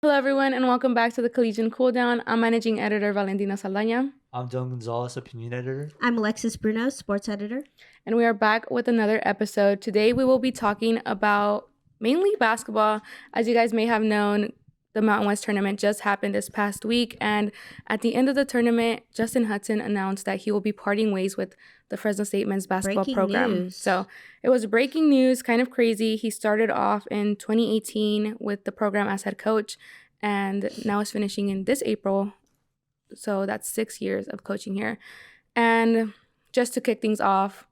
Hello, everyone, and welcome back to the Collegian Cooldown. I'm managing editor Valentina Saldaña, I'm Dylan Gonzalez, opinion editor. I'm Alexis Bruno, sports editor. and we are back with another episode. Today, we will be talking about mainly basketball. As you guys may have known, the Mountain West tournament just happened this past week, and at the end of the tournament, Justin Hudson announced that he will be parting ways with the Fresno State men's basketball Breaking program. news. So it was breaking news, kind of crazy. He started off in 2018 with the program as head coach, and now is finishing in this April. So that's 6 years of coaching here. And just to kick things off,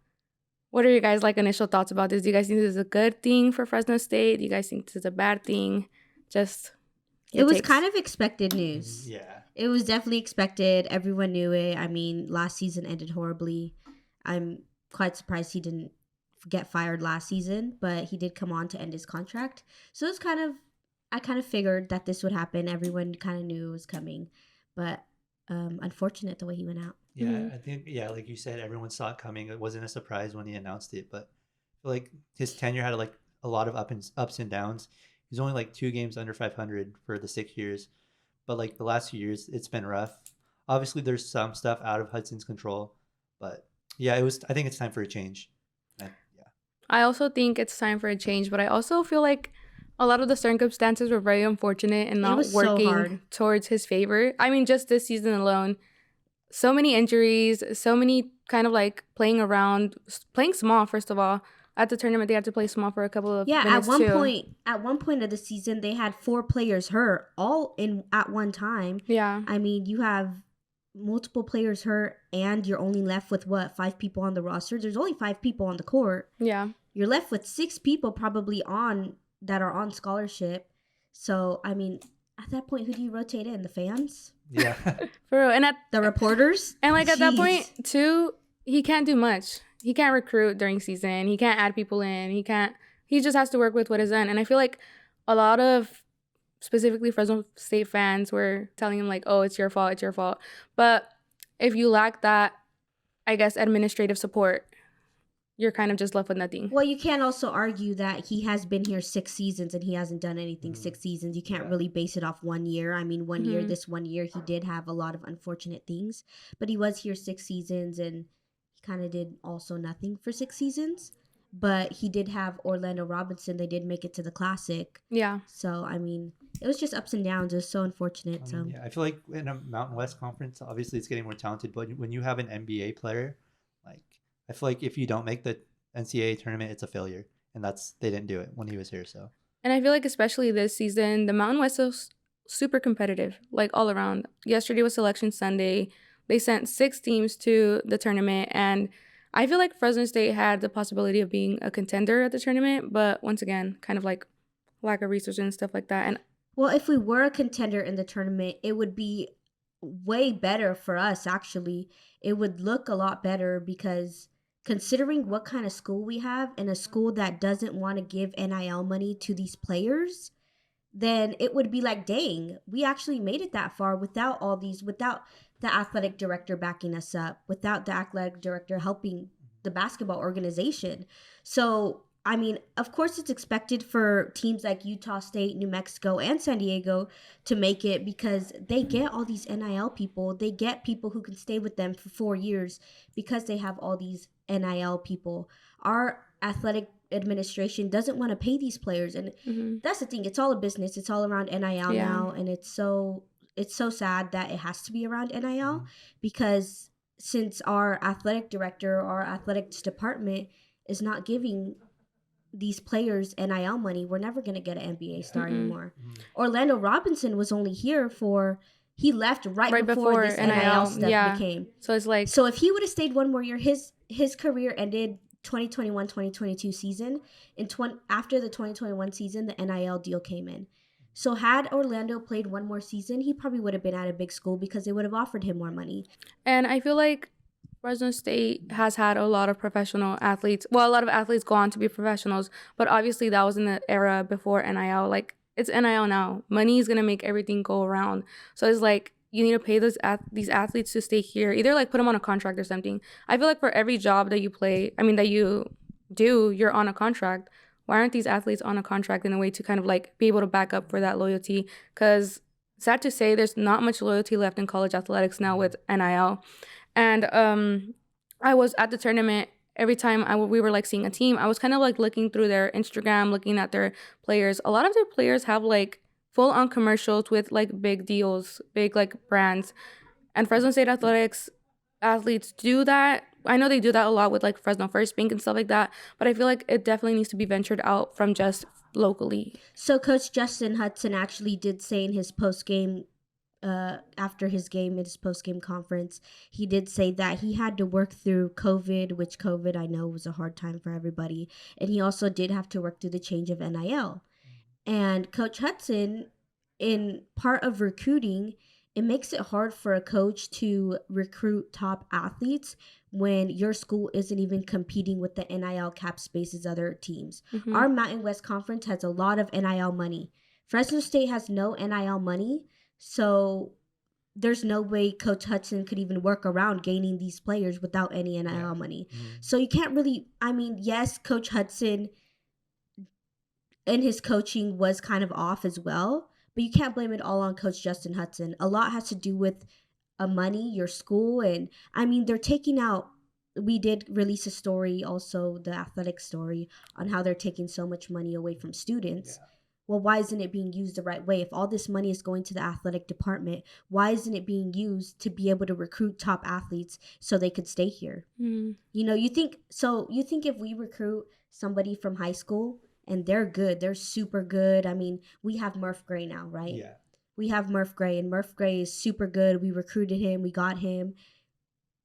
what are your guys' initial thoughts about this? Do you guys think this is a good thing for Fresno State? Do you guys think this is a bad thing? It was kind of expected news. Yeah. It was definitely expected. Everyone knew it. I mean, last season ended horribly. I'm quite surprised he didn't get fired last season, but he did come on to end his contract. So it's I kind of figured that this would happen. Everyone kind of knew it was coming, but unfortunate the way he went out. Yeah, Mm-hmm. I think, like you said, everyone saw it coming. It wasn't a surprise when he announced it, but I feel like his tenure had a lot of ups and downs. He's only 2 games under 500 for the 6 years, but the last few years, it's been rough. Obviously, there's some stuff out of Hudson's control, but yeah, I think it's time for a change. I also think it's time for a change, but I also feel like a lot of the circumstances were very unfortunate and not working towards his favor. I mean, just this season alone, so many injuries, so many kind of playing around, playing small, first of all. At the tournament, they had to play small for a couple of minutes, at one point of the season, they had 4 players hurt, all at one time. Yeah. I mean, you have multiple players hurt, and you're only left with 5 people on the roster. There's only 5 people on the court. Yeah. You're left with 6 people probably that are on scholarship. So, I mean, at that point, who do you rotate in? The fans? Yeah. For real. And the reporters? And at that point, too, he can't do much. He can't recruit during season. He can't add people in. He just has to work with what is done. And I feel like a lot of specifically Fresno State fans were telling him oh, it's your fault. But if you lack that, I guess, administrative support, you're kind of just left with nothing. Well, you can't also argue that he has been here 6 seasons and he hasn't done anything 6 seasons. You can't really base it off 1 year. I mean, this 1 year, he did have a lot of unfortunate things, but he was here 6 seasons and he kind of did also nothing for 6 seasons. But he did have Orlando Robinson. They did make it to the Classic. Yeah. So, I mean, it was just ups and downs. It was so unfortunate. I feel like in a Mountain West conference, obviously it's getting more talented, but when you have an NBA player, I feel like if you don't make the NCAA tournament, it's a failure. And they didn't do it when he was here. So. And I feel like especially this season, the Mountain West is super competitive, all around. Yesterday was Selection Sunday. They sent 6 teams to the tournament, and I feel like Fresno State had the possibility of being a contender at the tournament, but once again, kind of lack of resources and stuff like that. And well, if we were a contender in the tournament, it would be way better for us, actually. It would look a lot better because considering what kind of school we have and a school that doesn't want to give NIL money to these players, then it would be dang, we actually made it that far without the athletic director backing us up, without the athletic director helping the basketball organization. So, I mean, of course it's expected for teams like Utah State, New Mexico, and San Diego to make it because they get all these NIL people. They get people who can stay with them for 4 years because they have all these NIL people. Our athletic administration doesn't want to pay these players. And that's the thing. It's all a business. It's all around NIL now. And it's so sad that it has to be around NIL because since our athletic director, our athletics department is not giving these players NIL money, we're never going to get an NBA star anymore. Orlando Robinson was only here he left right before this NIL stuff became. So it's so if he would have stayed 1 more year, his career ended 2021-2022 season. After the 2021 season, the NIL deal came in. So had Orlando played 1 more season, he probably would have been at a big school because they would have offered him more money. And I feel like Fresno State has had a lot of professional athletes. Well, a lot of athletes go on to be professionals, but obviously that was in the era before NIL. It's NIL now. Money is going to make everything go around. So it's you need to pay these athletes to stay here. Either put them on a contract or something. I feel like for every job that you do, you're on a contract. why aren't these athletes on a contract in a way to kind of like be able to back up for that loyalty? Because sad to say, there's not much loyalty left in college athletics now with NIL. And I was at the tournament. Every time we were like seeing a team, I was kind of like looking through their Instagram, looking at their players. A lot of their players have like full on commercials with like big deals, big like brands. And Fresno State athletics athletes do that. I know they do that a lot with like Fresno First Bank and stuff like that, but I feel like it definitely needs to be ventured out from just locally. So Coach Justin Hudson actually did say in his post-game after his game, in his post-game conference, he did say that he had to work through COVID, which COVID I know was a hard time for everybody, and he also did have to work through the change of NIL. And Coach Hudson, in part of recruiting, it makes it hard for a coach to recruit top athletes when your school isn't even competing with the NIL cap spaces other teams. Mm-hmm. Our Mountain West Conference has a lot of NIL money. Fresno State has no NIL money, so there's no way Coach Hudson could even work around gaining these players without any NIL money. Mm-hmm. So you can't really, I mean, yes, Coach Hudson and his coaching was kind of off as well, but you can't blame it all on Coach Justin Hudson. A lot has to do with money, your school, and I mean, they're taking out, we did release a story also, the athletic story, on how they're taking so much money away from students. Yeah. Well, why isn't it being used the right way? If all this money is going to the athletic department, why isn't it being used to be able to recruit top athletes so they could stay here? Mm-hmm. You know, you think if we recruit somebody from high school and they're good, they're super good. I mean, we have Murph Gray now, right? Yeah. We have Murph Gray, and Murph Gray is super good. We recruited him, we got him.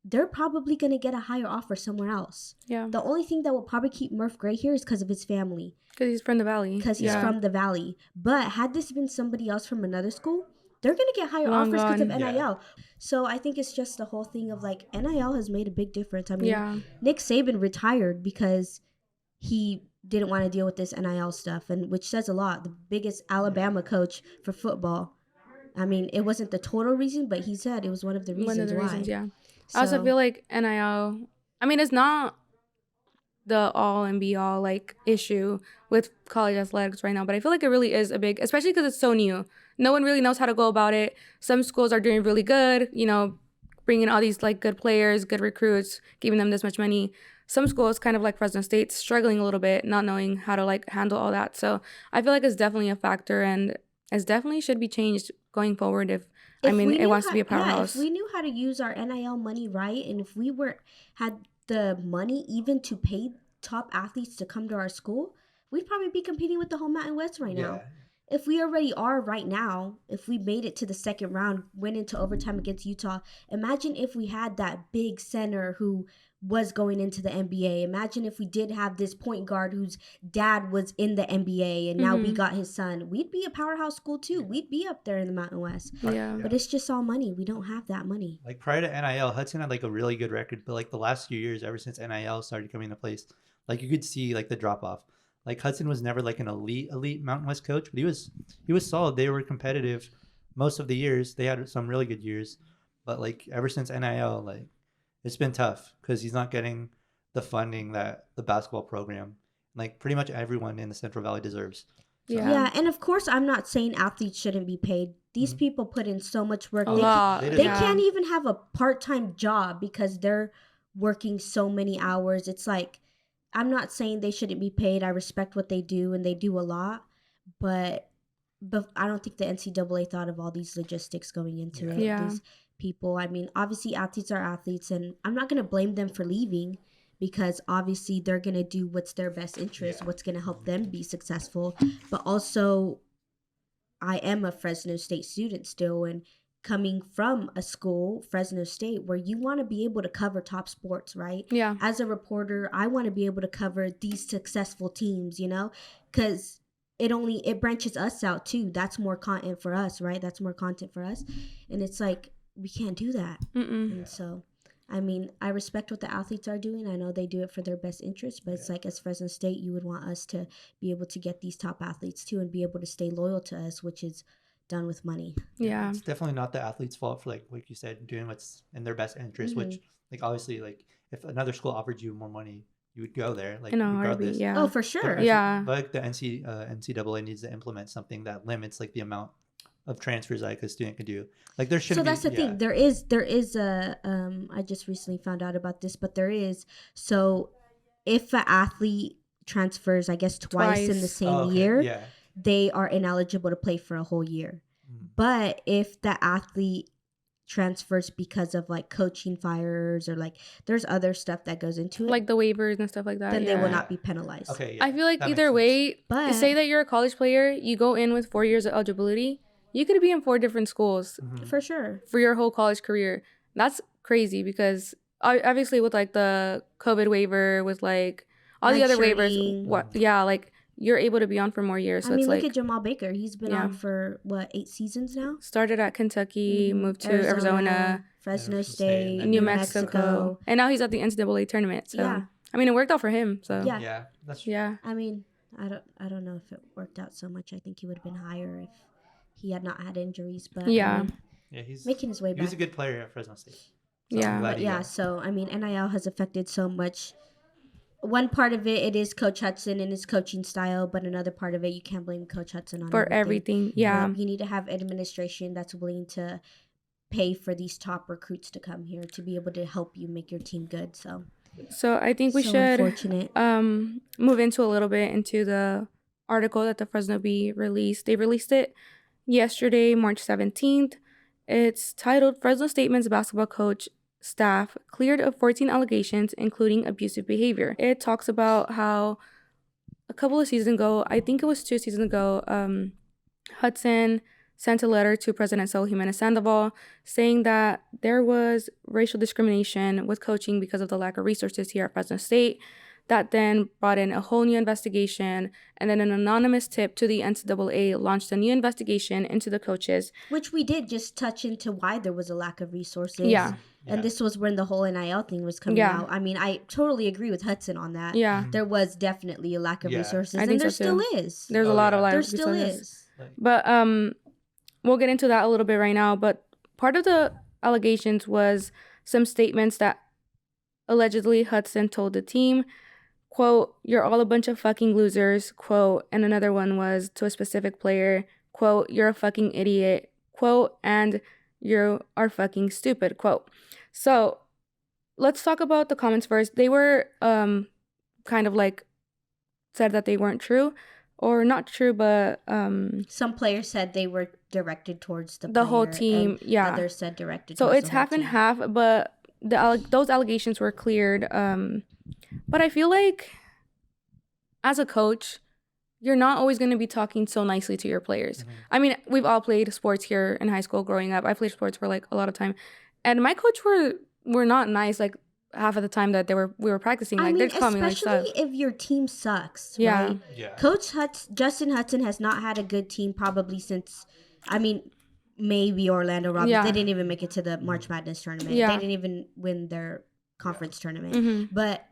They're probably going to get a higher offer somewhere else. Yeah. The only thing that will probably keep Murph Gray here is because of his family. Because he's from the Valley. Because he's from the Valley. But had this been somebody else from another school, they're going to get higher offers because of NIL. Yeah. So I think it's just the whole thing of like NIL has made a big difference. I mean, Nick Saban retired because he didn't want to deal with this NIL stuff, and which says a lot. The biggest Alabama coach for football. I mean, it wasn't the total reason, but he said it was one of the reasons why. Yeah. So, I also feel like NIL, I mean, it's not the all and be all like issue with college athletics right now, but I feel like it really is a big, especially because it's so new. No one really knows how to go about it. Some schools are doing really good, you know, bringing all these like good players, good recruits, giving them this much money. Some schools, kind of like Fresno State, struggling a little bit, not knowing how to like handle all that. So I feel like it's definitely a factor, and it definitely should be changed going forward if it wants to be a powerhouse. If we knew how to use our NIL money right, and if we had the money even to pay top athletes to come to our school, we'd probably be competing with the whole Mountain West right now. If we already are right now, if we made it to the second round, went into overtime against Utah, imagine if we had that big center who was going into the NBA. Imagine if we did have this point guard whose dad was in the NBA and now we got his son. We'd be a powerhouse school too. We'd be up there in the Mountain West. Yeah. But it's just all money. We don't have that money. Like prior to NIL, Hudson had like a really good record, but like the last few years, ever since NIL started coming into place, like you could see like the drop off. Like Hudson was never like an elite Mountain West coach, but he was solid. They were competitive most of the years. They had some really good years, but like ever since NIL, like it's been tough because he's not getting the funding that the basketball program, like pretty much everyone in the Central Valley deserves. So. Yeah, and of course, I'm not saying athletes shouldn't be paid. These people put in so much work. They can't even have a part-time job because they're working so many hours. It's like, I'm not saying they shouldn't be paid. I respect what they do, and they do a lot, but I don't think the NCAA thought of all these logistics going into it. These people, I mean, obviously athletes are athletes, and I'm not going to blame them for leaving because obviously they're going to do what's their best interest, what's going to help them be successful. But also, I am a Fresno State student still, and coming from a school, Fresno State, where you want to be able to cover top sports, right? Yeah. As a reporter, I want to be able to cover these successful teams, you know, because it branches us out too. That's more content for us, right? That's more content for us. And it's like, we can't do that. And so, I mean, I respect what the athletes are doing. I know they do it for their best interest, but it's like as Fresno State, you would want us to be able to get these top athletes too and be able to stay loyal to us, which is done with money. Yeah. It's definitely not the athlete's fault for like you said, doing what's in their best interest, which like obviously like if another school offered you more money, you would go there, like In a heartbeat, regardless. yeah. Oh, for But sure. I Yeah. feel like the NCAA needs to implement something that limits like the amount of transfers like a student could do. Like there So shouldn't that's the be. thing. There is a I just recently found out about this, but there is. So if an athlete transfers, I guess twice in the Twice. same Oh, okay. year, Yeah. they are ineligible to play for a whole year. Mm. But if the athlete transfers because of like coaching fires or like there's other stuff that goes into it, Like the waivers and stuff like that. then yeah. they will Yeah. not be penalized. Okay. Yeah. I feel like that makes either sense. way, But say that you're a college player, you go in with 4 years of eligibility, you could be in 4 different schools Mhm. for sure. for your whole college career. That's crazy because obviously with like the COVID waiver, with like all the other waivers, Redshirting. like you're able to be on for more years. So I mean, it's look like at Jamal Baker. He's been Yeah. on for what, 8 seasons now? started at Kentucky, Mhm. moved to Arizona, Fresno Fresno State, and State, then New New Mexico, and now he's at the NCAA tournament. So Yeah. I mean, it worked out for him. So Yeah. Yeah. That's true. yeah. I mean, I don't know if it worked out so much. I think he would have been higher if he had not had injuries. But Yeah. I mean, Yeah. He's making his way he was a back. good player at Fresno State. So Yeah. I'm glad But he yeah, got- so I mean, NIL has affected so much. One part of it is Coach Hudson and his coaching style, but another part of it, you can't blame Coach Hudson on For everything. Yeah. You need to have administration that's willing to pay for these top recruits to come here to be able to help you make your team good. So So I think we so should unfortunate. move into a little bit into the article that the Fresno Bee released. They released it yesterday, March 17th. It's titled Fresno State men's basketball coach staff cleared of 14 allegations, including abusive behavior. It talks about how a couple of seasons ago, I think it was 2 seasons ago, Hudson sent a letter to President Saul Jimenez Sandoval saying that there was racial discrimination with coaching because of the lack of resources here at Fresno State. That then brought in a whole new investigation, and then an anonymous tip to the NCAA launched a new investigation into the coaches. Which we did just touch into why there was a lack of resources. Yeah. And this was when the whole NIL thing was coming Yeah. out. I mean, I totally agree with Hudson on that. Yeah, There was definitely a lack of Yeah. resources. I and think there so too. still is. there's Oh, a lot of yeah. like There still resources. is. Like, But we'll get into that a little bit right now. But part of the allegations was some statements that allegedly Hudson told the team, quote, "You're all a bunch of fucking losers," quote, and another one was to a specific player, quote, "You're a fucking idiot," quote, and "You are fucking stupid," quote. So let's talk about the comments first. They were kind of like said that they weren't true, or not true, but Some players said they were directed towards the whole player, team, and yeah. Others said directed So towards it's the whole half and team. half, but those allegations were cleared. But I feel like as a coach, you're not always going to be talking so nicely to your players. Mhm. I mean, we've all played sports here in high school growing up. I played sports for like a lot of time, and my coach were not nice like half of the time that we were practicing. Like I mean, they'd call me like especially stuff. if your team sucks, Yeah. right? yeah. Coach Justin Hudson has not had a good team probably since, I mean, maybe Orlando Robbins. Yeah. They didn't even make it to the March Madness tournament. Yeah. They didn't even win their conference tournament. Hmm. But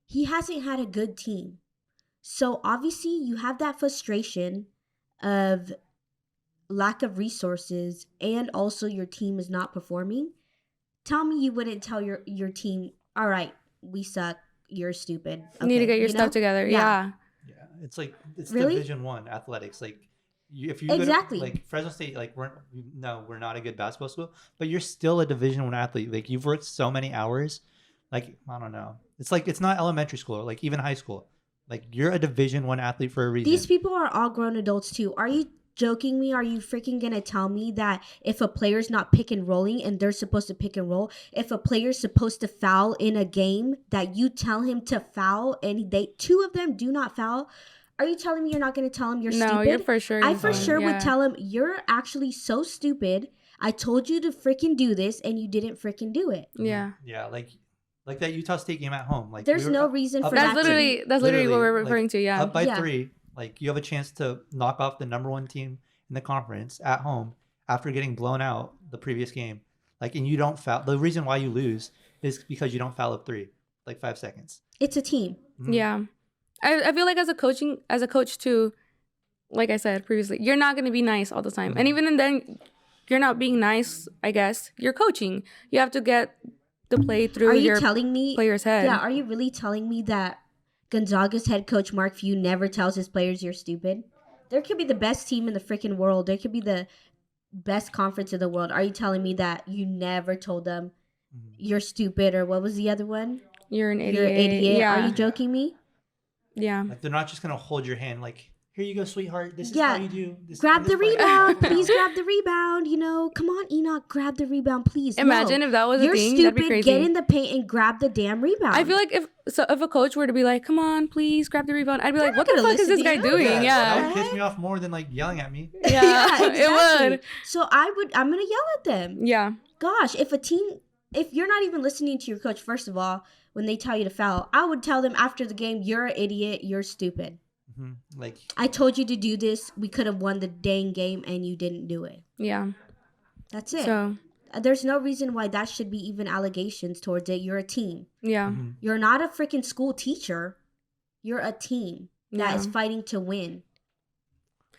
he hasn't had a good team. So obviously you have that frustration of lack of resources and also your team is not performing. Tell me you wouldn't tell your team, all right, we suck, you're stupid. You need to get your you stuff know? together. Yeah. Yeah. Yeah, it's like it's Really? Division I athletics. Like, if you Exactly. go to, like Fresno State, like we're not a good basketball school, but you're still a Division I athlete. Like you've worked so many hours. Like I don't know, it's like it's not elementary school or like even high school. Like you're a Division I athlete for a reason. These people are all grown adults too. Are you joking me? Are you freaking gonna tell me that if a player's not pick and rolling and they're supposed to pick and roll, if a player's supposed to foul in a game, that you tell him to foul and two of them do not foul? Are you telling me you're not gonna tell him you're No, stupid? you're for sure. I gonna for tell him, sure yeah. would tell him you're actually so stupid. I told you to freaking do this and you didn't freaking do it. Yeah. Yeah, like that Utah State game at home. Like There's we were no up- reason up for by That's that. literally what we're like, referring to. Yeah. Up by Yeah. 3, like you have a chance to knock off the number 1 team in the conference at home after getting blown out the previous game. Like, and you don't foul. The reason why you lose is because you don't foul up 3, like 5 seconds. It's a team. Mhm. Yeah. I feel like as a coach too, like I said previously, you're not gonna be nice all the time. And even then you're not being nice, I guess. You're coaching. You have to get the play through Are you your telling me player's head. Yeah, are you really telling me that Gonzaga's head coach Mark Few never tells his players you're stupid. There could be the best team in the freaking world. There could be the best conference in the world. Are you telling me that you never told them you're stupid, or what was the other one? You're an idiot. You're an idiot. Yeah. Are you joking me? Yeah. Like, they're not just gonna hold your hand like, here you go, sweetheart. This is Yeah. how you do. Grab the this part." rebound. Please grab the rebound. You know, come on, Enoch, grab the rebound, please. Imagine No. if that was a You're thing. stupid. That'd be crazy. Get in the paint and grab the damn rebound. I feel like if a coach were to be like, "Come on, please grab the rebound," I'd be like, not "What the gonna fuck is listen this to guy you. doing?" That Yeah. would piss me off more than like yelling at me. Yeah, exactly. it would. So I'm gonna yell at them. Yeah. Gosh, if you're not even listening to your coach, first of all, when they tell you to foul, I would tell them after the game, you're an idiot, you're stupid. Like, I told you to do this. We could have won the dang game and you didn't do it. Yeah. That's it. So, There's no reason why that should be even allegations towards it. You're a team. yeah. You're not a freaking school teacher. You're a team that Yeah. is fighting to win.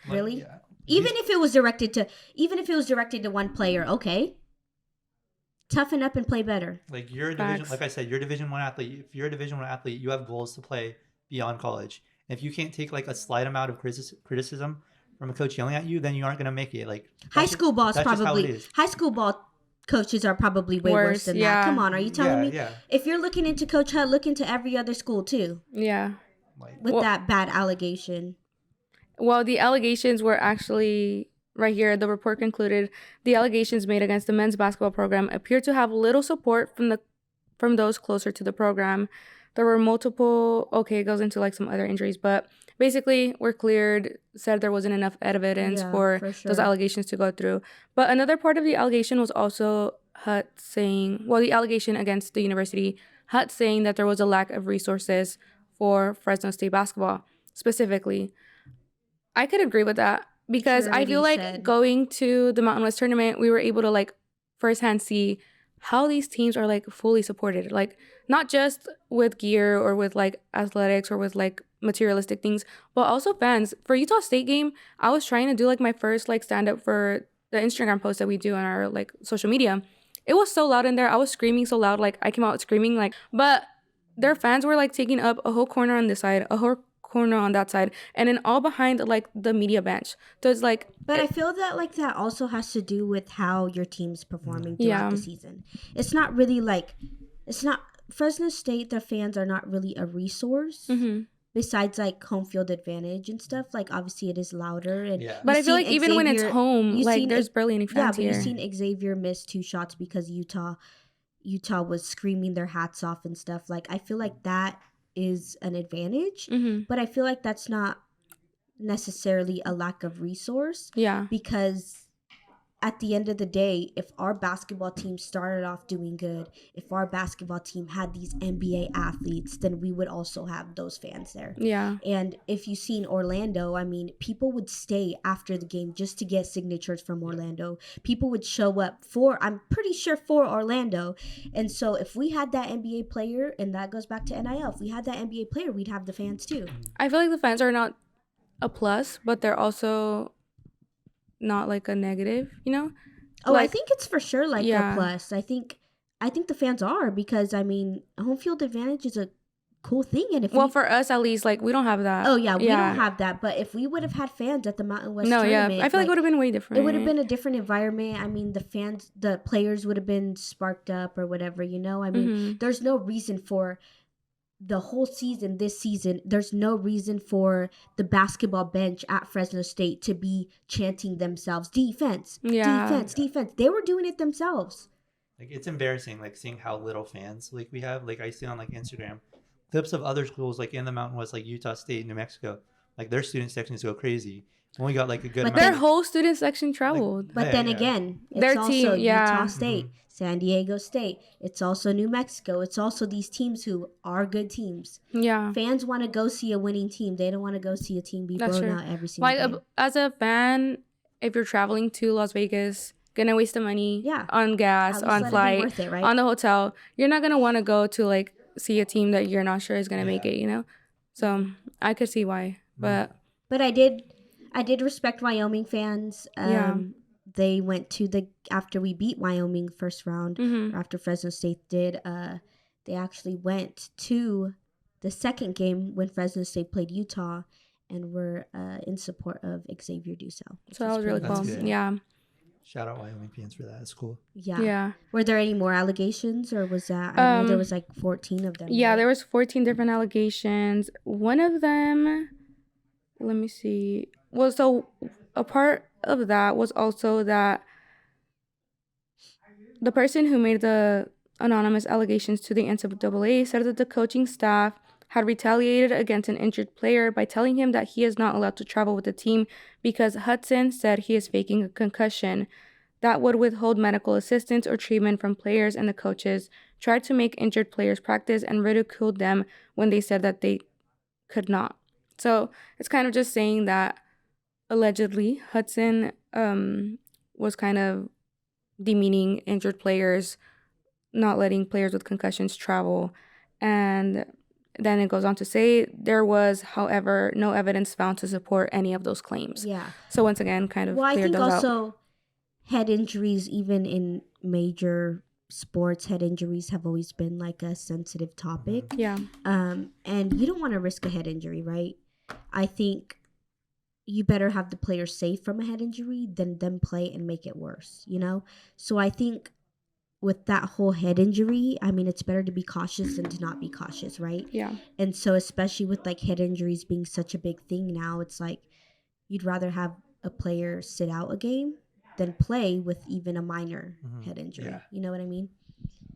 like, Really? yeah. Even if it was directed to one player, okay. Toughen up and play better. Like, you're a division, Facts. like I said, you're a Division 1 athlete. If you're a Division 1 athlete, you have goals to play beyond college. And if you can't take like a slight amount of criticism from a coach yelling at you, then you aren't gonna make it. Like, High school ball is that's just how it probably is. high school ball coaches are probably way worse than yeah. that. Come on, are you telling me? Yeah. If you're looking into Coach Hutt, look into every other school too Yeah. Like, with Well- that bad allegation. Well, the allegations were actually right here. The report concluded the allegations made against the men's basketball program appear to have little support from those closer to the program. There were multiple. Okay, it goes into like some other injuries, but basically, we're cleared. Said there wasn't enough evidence Yeah, for for sure. those allegations to go through. But another part of the allegation was also Hutt saying, well, the allegation against the university, Hutt saying that there was a lack of resources for Fresno State basketball specifically. I could agree with that because Sure, I what feel he like said. going to the Mountain West tournament, we were able to like firsthand see how these teams are like fully supported. Like not just with gear or with like athletics or with like materialistic things, but also fans. For Utah State game, I was trying to do like my first like stand up for the Instagram post that we do on our like social media. It was so loud in there. I was screaming so loud, like I came out screaming, like, but their fans were like taking up a whole corner on this side, a whole corner on that side, and then all behind like the media bench. So it's like, But I feel that like that also has to do with how your team's performing throughout Yeah. the season. It's not really like Fresno State, their fans are not really a resource besides like home field advantage and stuff. Like obviously it is louder and Yeah. but I you've feel like seen even when it's Xavier- home, you've like seen there's barely any yeah, fans but here. you've seen Xavier miss 2 shots because Utah was screaming their hats off and stuff. Like I feel like that is an advantage, but I feel like that's not necessarily a lack of resource Yeah. because at the end of the day, if our basketball team started off doing good, if our basketball team had these NBA athletes, then we would also have those fans there. Yeah. And if you've seen Orlando, I mean, people would stay after the game just to get signatures from Orlando. People would show up I'm pretty sure for Orlando. And so if we had that NBA player, and that goes back to NIL, if we had that NBA player, we'd have the fans too. I feel like the fans are not a plus, but they're also not like a negative, you know? Oh, I Like- think it's for sure like Yeah. a plus. I think the fans are because I mean, home field advantage is a cool thing, and if Well, for us at least, like we don't have that. we don't have that, but if we would have had fans at the Mountain West No, yeah. tournament, I feel like it would have been way different. it would have been a different environment. I mean, the players would have been sparked up or whatever, you know? I mean, there's no reason for the whole season, this season, there's no reason for the basketball bench at Fresno State to be chanting themselves, defense, Yeah. defense, defense. They were doing it themselves. Like, it's embarrassing, like seeing how little fans like we have. Like I see on like Instagram clips of other schools like in the Mountain West, like Utah State, New Mexico. Like their student sections go crazy. Only got like a good But amount. Their of, whole student section traveled. But Yeah, then yeah. again, it's Their also team, yeah. Utah State, San Diego State. It's also New Mexico. It's also these teams who are good teams. Yeah. Fans want to go see a winning team. They don't want to go see a team be That's blown true. out every single Like game. as a fan, if you're traveling to Las Vegas, gonna waste the money Yeah. on gas, At least on let it be flight, worth it, right? on the hotel, you're not gonna want to go to like see a team that you're not sure is gonna make Yeah. it, you know? So I could see why. But But I did respect Wyoming fans. Yeah. They went to after we beat Wyoming first round, mhm. or after Fresno State did, they actually went to the second game when Fresno State played Utah, and we're in support of Xavier Dussel. So that was really That's cool. good. Yeah. Shout out Wyomingians for that. That's cool. Yeah. Yeah. Were there any more allegations, or was that? I know there was like 14 of them. Yeah, right? there was 14 different allegations. One of them, let me see. Well, so a part of that was also that the person who made the anonymous allegations to the NCAA said that the coaching staff had retaliated against an injured player by telling him that he is not allowed to travel with the team because Hudson said he is faking a concussion. That would withhold medical assistance or treatment from players, and the coaches tried to make injured players practice and ridiculed them when they said that they could not. So it's kind of just saying that allegedly Hudson was kind of demeaning injured players, not letting players with concussions travel. And then it goes on to say there was, however, no evidence found to support any of those claims. Yeah. So once again, kind of Well, I cleared think those also out. head injuries, even in major sports, head injuries have always been like a sensitive topic. Yeah. And you don't want to risk a head injury, right? I think you better have the player safe from a head injury than them play and make it worse, you know? So I think with that whole head injury, I mean, it's better to be cautious than to not be cautious, right? Yeah. And so especially with like head injuries being such a big thing now, it's like you'd rather have a player sit out a game than play with even a minor head injury. Yeah. You know what I mean?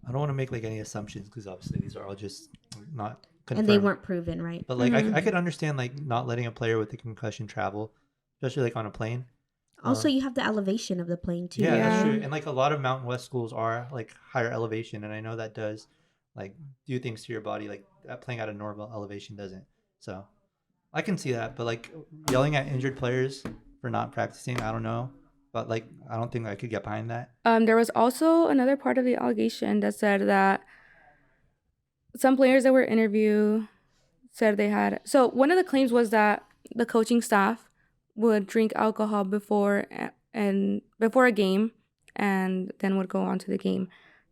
I don't want to make like any assumptions because obviously these are all just not confirmed. And they weren't proven, right? But like I could understand like not letting a player with a concussion travel, especially like on a plane. Also, you have the elevation of the plane too. Yeah, that's Yeah. true. And like a lot of Mountain West schools are like higher elevation, and I know that does like do things to your body like playing at a normal elevation doesn't. So I can see that, but like yelling at injured players for not practicing, I don't know. But like I don't think I could get behind that. There was also another part of the allegation that said that some players that were interviewed said they had. So one of the claims was that the coaching staff would drink alcohol before a game, and then would go on to the game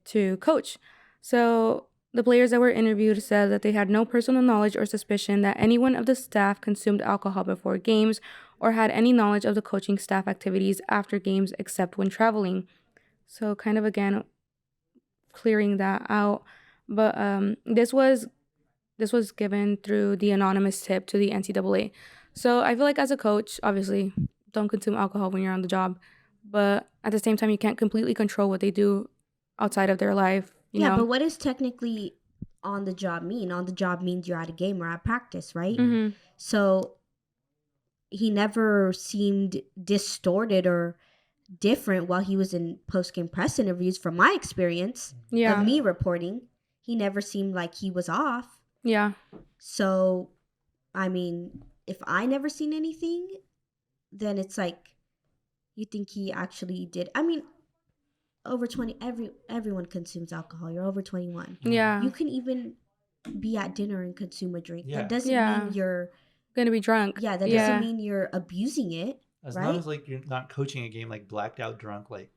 to coach. So the players that were interviewed said that they had no personal knowledge or suspicion that anyone of the staff consumed alcohol before games or had any knowledge of the coaching staff activities after games except when traveling. So kind of again clearing that out. But this was given through the anonymous tip to the NCAA. So I feel like as a coach, obviously, don't consume alcohol when you're on the job. But at the same time, you can't completely control what they do outside of their life. You know? But what does technically on the job mean? On the job means you're at a game or at practice, right? Mm-hmm. So he never seemed distorted or different while he was in post-game press interviews. From my experience Yeah. of me reporting, he never seemed like he was off. Yeah. So, I mean, if I never seen anything, then it's like, you think he actually did. I mean, over 20, everyone consumes alcohol. You're over 21. Yeah. You can even be at dinner and consume a drink. Yeah. That doesn't Yeah. mean you're, Gonna be drunk. that doesn't mean you're abusing it. As right? long as like you're not coaching a game like blacked out drunk, like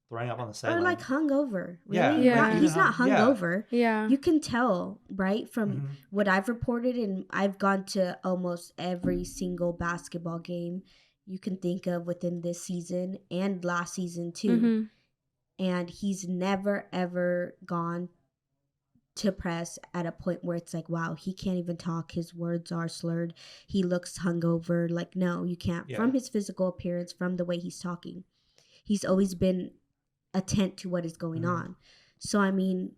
throwing up on the sideline. Or like hungover. Really? Yeah. Yeah. He's not Yeah. hungover. Yeah. You can tell, right, from Mhm. what I've reported, and I've gone to almost every single basketball game you can think of within this season and last season too. Mm-hmm. And he's never, ever gone to press at a point where it's like, wow, he can't even talk. His words are slurred. He looks hungover. Like, no, you can't. Yeah. From his physical appearance, from the way he's talking, he's always been attent to what is going on. So, I mean,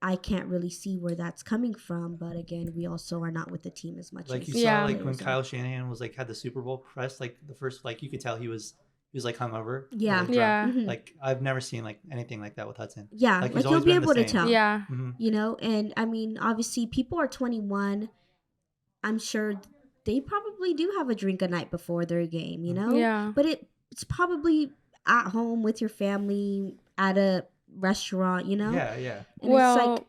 I can't really see where that's coming from. But again, we also are not with the team as much. Like as you Yeah. saw, like when players are. Kyle Shanahan was like had the Super Bowl press, like the first, like you could tell he was like hungover. Yeah. Like, drunk. Yeah. Mhm. Like I've never seen like anything like that with Hudson. Yeah, like, like he's you'll always be been the able to same. tell. Yeah. Mm-hmm. You know, and I mean, obviously, people are 21. I'm sure they probably do have a drink a night before their game, you know? Yeah. But it's probably at home with your family, at a restaurant, you know? Yeah, yeah. And Well, it's like,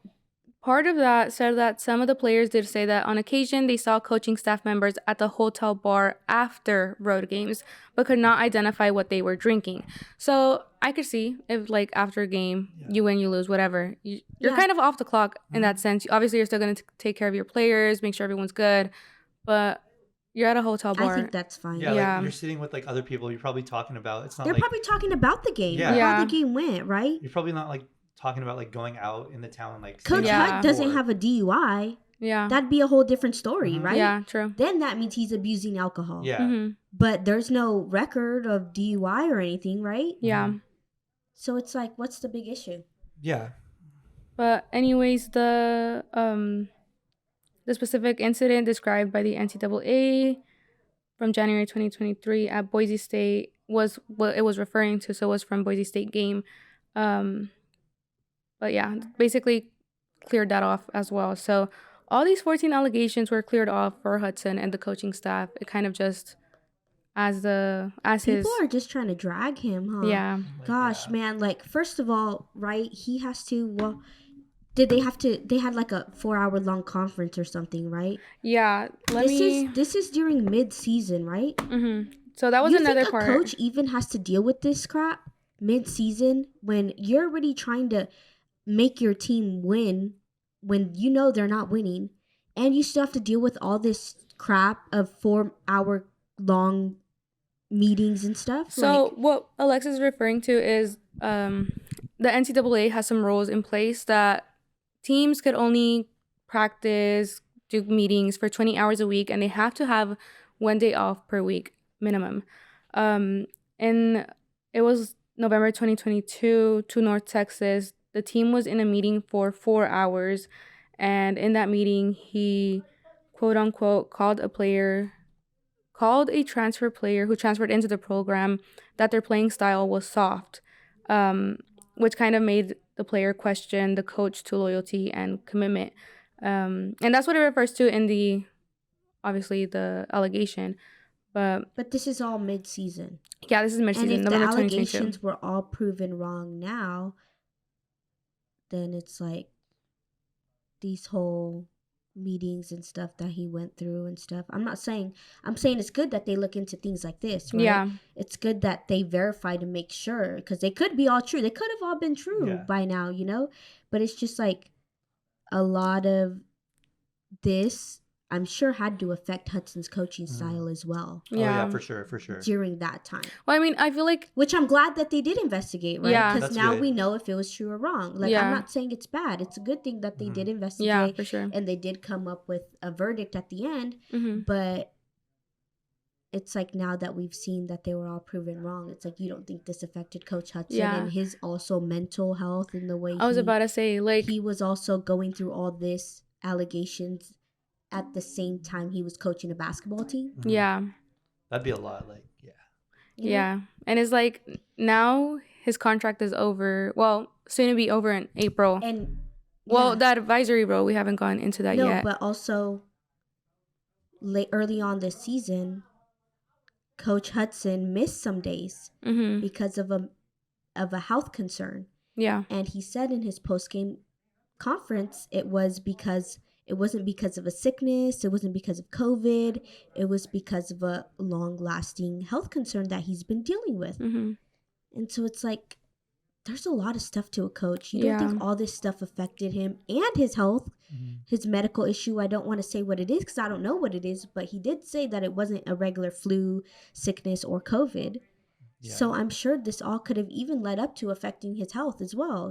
part of that said that some of the players did say that on occasion they saw coaching staff members at the hotel bar after road games, but could not identify what they were drinking. So I could see if, like, after a game, you win, you lose, whatever. You're Yeah. kind of off the clock in that sense. Obviously, you're still going to take care of your players, make sure everyone's good, but you're at a hotel I bar. think that's fine. Yeah, Yeah. like you're sitting with like other people. You're probably talking about. It's not They're like probably talking about the game, Yeah. or how Yeah. the game went, right? you're probably not like talking about like going out in the town and like Coach staying on the Hutt doesn't floor. have a DUI. Yeah. That'd be a whole different story, Mhm. right? Yeah, true. Then that means he's abusing alcohol. Yeah. Mm-hmm. But there's no record of DUI or anything, right? Yeah. So it's like, what's the big issue? Yeah. But anyways, the specific incident described by the NCAA from January 2023 at Boise State was what it was referring to. So it was from Boise State game. But yeah, basically cleared that off as well. So all these 14 allegations were cleared off for Hudson and the coaching staff. It kind of just as his People are just trying to drag him, huh? yeah. Like, Gosh, yeah. man. Like, first of all, right? He has to. Well, did they have to? They had like a 4-hour long conference or something, right? Yeah. This is during mid-season, right? Mm-hmm. So that was You another think part. a coach even has to deal with this crap mid-season when you're already trying to make your team win when you know they're not winning, and you still have to deal with all this crap of 4-hour long meetings and stuff? So what Alexis is referring to is the NCAA has some rules in place that teams could only practice, do meetings for 20 hours a week, and they have to have one day off per week minimum. And it was November 2022 to North Texas. The team was in a meeting for 4 hours, and in that meeting, he quote unquote called a transfer player who transferred into the program that their playing style was soft, which kind of made the player question the coach to loyalty and commitment. And that's what it refers to in obviously the allegation. But this is all mid-season. Yeah, this is mid-season, And if the November 2022. allegations were all proven wrong now, then it's like these whole meetings and stuff that he went through and stuff. I'm saying it's good that they look into things like this, right? Yeah. It's good that they verify to make sure, because they could be all true. They could have all been true Yeah. by now, But it's just like a lot of this, I'm sure, had to affect Hudson's coaching style as well Oh yeah, for sure. during that time. Well, I mean, I feel like Which I'm glad that they did investigate, right? Yeah. Because That's now good. we know if it was true or wrong. Like, Yeah. I'm not saying it's bad. It's a good thing that they did investigate. yeah, for sure. And they did come up with a verdict at the end. Mm-hmm. But it's like now that we've seen that they were all proven wrong, it's like you don't think this affected Coach Hudson Yeah. and his also mental health and the way I was about to say, like, he was also going through all this allegations at the same time he was coaching a basketball team. Mhm. yeah. That'd be a lot. Like, yeah. you know? Yeah. And it's like now his contract is over. Well, soon to be over in April. And Well, yeah. that advisory role, we haven't gone into that no, yet. but also early on this season, Coach Hudson missed some days Mm-hmm. because of a health concern. Yeah. And he said in his post-game conference it wasn't because of a sickness, it wasn't because of COVID, it was because of a long-lasting health concern that he's been dealing with. Mm-hmm. And so it's like there's a lot of stuff to a coach. You don't Yeah. think all this stuff affected him and his health, Mhm. his medical issue. I don't want to say what it is because I don't know what it is, but he did say that it wasn't a regular flu, sickness, or COVID. Yeah. So I'm sure this all could have even led up to affecting his health as well,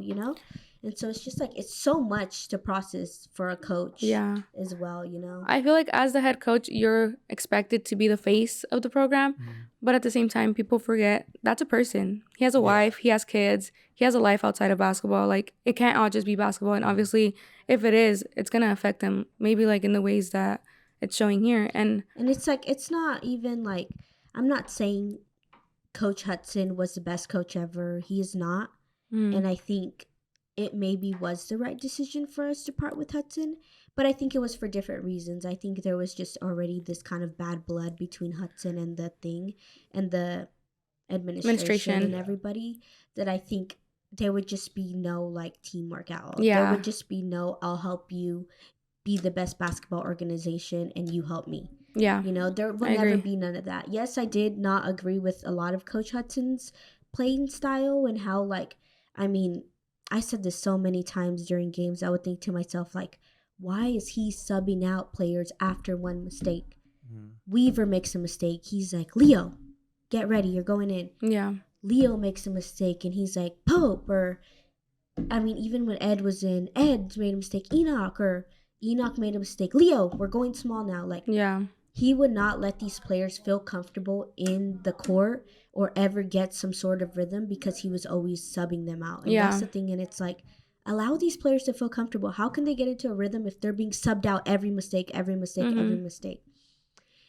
And so it's just like it's so much to process for a coach Yeah. as well, I feel like as the head coach, you're expected to be the face of the program. Mhm. But at the same time, people forget that's a person. He has a Yeah. wife, he has kids, he has a life outside of basketball. Like, it can't all just be basketball. And obviously, if it is, it's going to affect him, maybe like in the ways that it's showing here. And And it's like, it's not even like, I'm not saying Coach Hudson was the best coach ever. He is not. And I think it maybe was the right decision for us to part with Hudson, but I think it was for different reasons. I think there was just already this kind of bad blood between Hudson and the thing and the administration and everybody that I think there would just be no like teamwork at all. Yeah. There would just be no, I'll help you be the best basketball organization and you help me. Yeah. You know, there will I never agree. be none of that. Yes, I did not agree with a lot of Coach Hudson's playing style and how, like, I mean, I said this so many times during games. I would think to myself, like, why is he subbing out players after one mistake? Weaver makes a mistake. He's like, Leo, get ready. You're going in. Yeah. Leo makes a mistake and he's like, Pope. Or, I mean, even when Ed was in, Ed made a mistake. Enoch made a mistake. Leo, we're going small now. Like, Yeah. he would not let these players feel comfortable in the court or ever get some sort of rhythm because he was always subbing them out. And Yeah. that's the thing. And it's like, allow these players to feel comfortable. How can they get into a rhythm if they're being subbed out every mistake?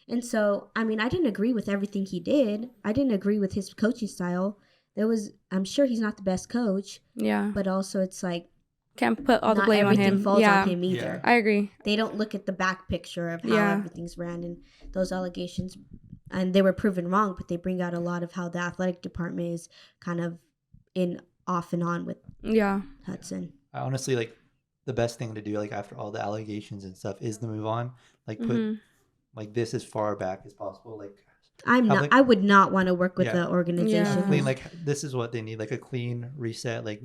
And so, I mean, I didn't agree with everything he did. I didn't agree with his coaching style. I'm sure he's not the best coach, Yeah. but also it's like, Can't put all the not blame on everything him. falls Yeah. on him either. I agree. They don't look at the back picture of how Yeah. everything's ran and those allegations, and they were proven wrong, but they bring out a lot of how the athletic department is kind of in off and on with Yeah. Hudson. I honestly, like, the best thing to do, like, after all the allegations and stuff is to move on. Like, put Mhm. like this as far back as possible. Like, I would not want to work with Yeah. the organization. Yeah. clean, like, this is what they need, like a clean reset. Like,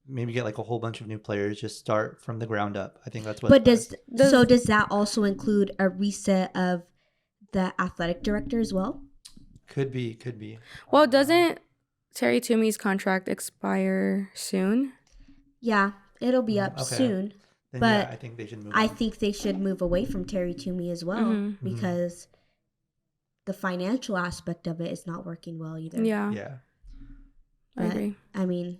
maybe get like a whole bunch of new players. Just start from the ground up. I think that's what. But does that also include a reset of the athletic director as well? Could be. Well, doesn't Terry Toomey's contract expire soon? Yeah, it'll be up Okay. soon. Then But yeah, I think they should move. I on. think they should move away from Terry Toomey as well Mhm. because the financial aspect of it is not working well either. Yeah. Yeah. I But, agree. I mean,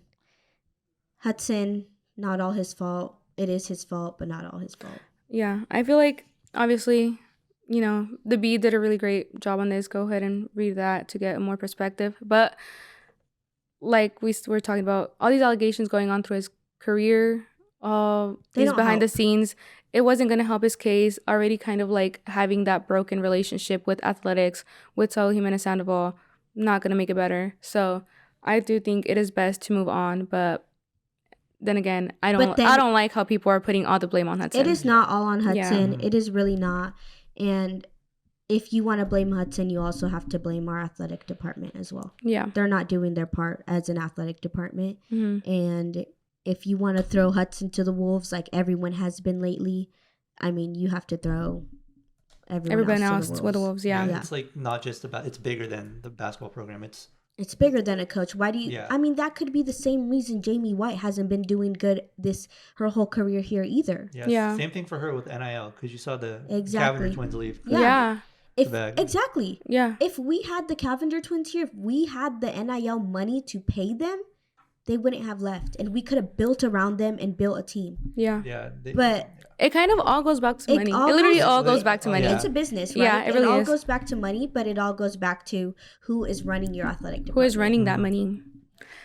Hudson, not all his fault. It is his fault, but not all his fault. Yeah. I feel like, obviously, you know, the Bee did a really great job on this. Go ahead and read that to get more perspective. But like we were talking about, all these allegations going on through his career, all They these don't behind the help. scenes, it wasn't going to help his case. Already kind of like having that broken relationship with athletics, with Saul Jimenez Sandoval, not going to make it better. So I do think it is best to move on. But then again, I don't like how people are putting all the blame on Hudson. It is not all on Hudson. Yeah. It is really not. And if you want to blame Hudson, you also have to blame our athletic department as well. Yeah. They're not doing their part as an athletic department. Mm-hmm. And if you want to throw Hudson to the wolves like everyone has been lately, I mean, you have to throw everyone else to the wolves. Yeah. It's like not just about. It's bigger than the basketball program. It's bigger than a coach. Why do you? Yeah. I mean, that could be the same reason Jamie White hasn't been doing good her whole career here either. Yeah. Same thing for her with NIL because you saw the Exactly. Cavender twins leave. Yeah. Exactly. Yeah. If we had the Cavender twins here, if we had the NIL money to pay them, they wouldn't have left, and we could have built around them and built a team. Yeah. Yeah. But it kind of all goes back to money. It literally all goes back to money. Yeah. It's a business, right? Yeah, it really all is. goes back to money, but it all goes back to who is running your athletic department. Who is running that money?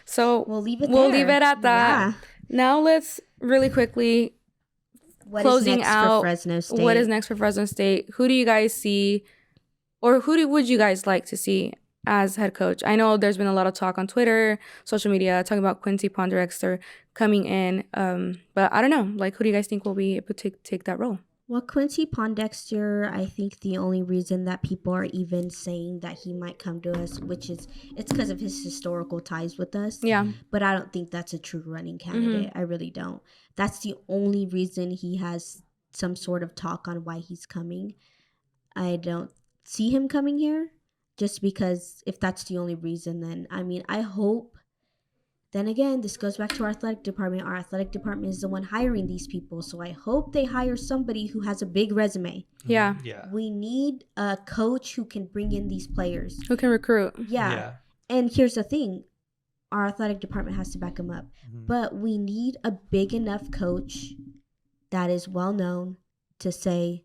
So We'll leave it at that. Yeah. Now let's really quickly What closing is next out. for Fresno State? What is next for Fresno State? Who do you guys see, or would you guys like to see as head coach? I know there's been a lot of talk on Twitter, social media, talking about Quincy Pondexter coming in. But I don't know. Like, who do you guys think will be able to take that role? Well, Quincy Pondexter, I think the only reason that people are even saying that he might come to us, it's because of his historical ties with us. Yeah. But I don't think that's a true running candidate. I really don't. That's the only reason he has some sort of talk on why he's coming. I don't see him coming here just because if that's the only reason, then, I mean, I hope. Then again, this goes back to our athletic department. Our athletic department is the one hiring these people. So I hope they hire somebody who has a big resume. Yeah. Yeah. We need a coach who can bring in these players. Who can recruit? Yeah. And here's the thing. Our athletic department has to back them up. Mhm. But we need a big enough coach that is well known to say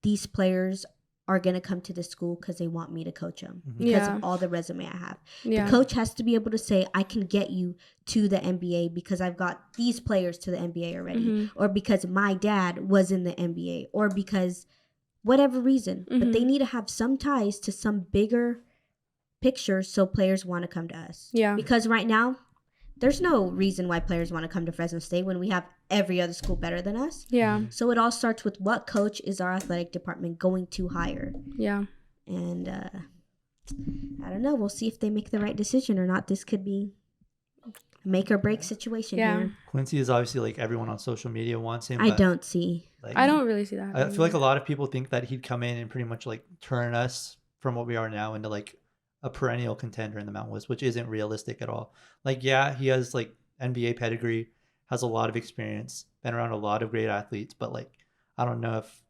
these players are going to come to the school because they want me to coach them because Yeah. of all the resume I have. Yeah. The coach has to be able to say, I can get you to the NBA because I've got these players to the NBA already, Mhm. or because my dad was in the NBA, or because whatever reason. But they need to have some ties to some bigger picture so players want to come to us. Yeah. Because right now, there's no reason why players want to come to Fresno State when we have every other school better than us. Yeah. So it all starts with what coach is our athletic department going to hire. Yeah. And I don't know. We'll see if they make the right decision or not. This could be a make or break situation here. Quincy is obviously like everyone on social media wants him. I don't see. Like, I don't really see that. I feel like a lot of people think that he'd come in and pretty much like turn us from what we are now into like a perennial contender in the Mountain West, which isn't realistic at all. Like, yeah, he has like NBA pedigree, has a lot of experience, been around a lot of great athletes, but like, I don't know if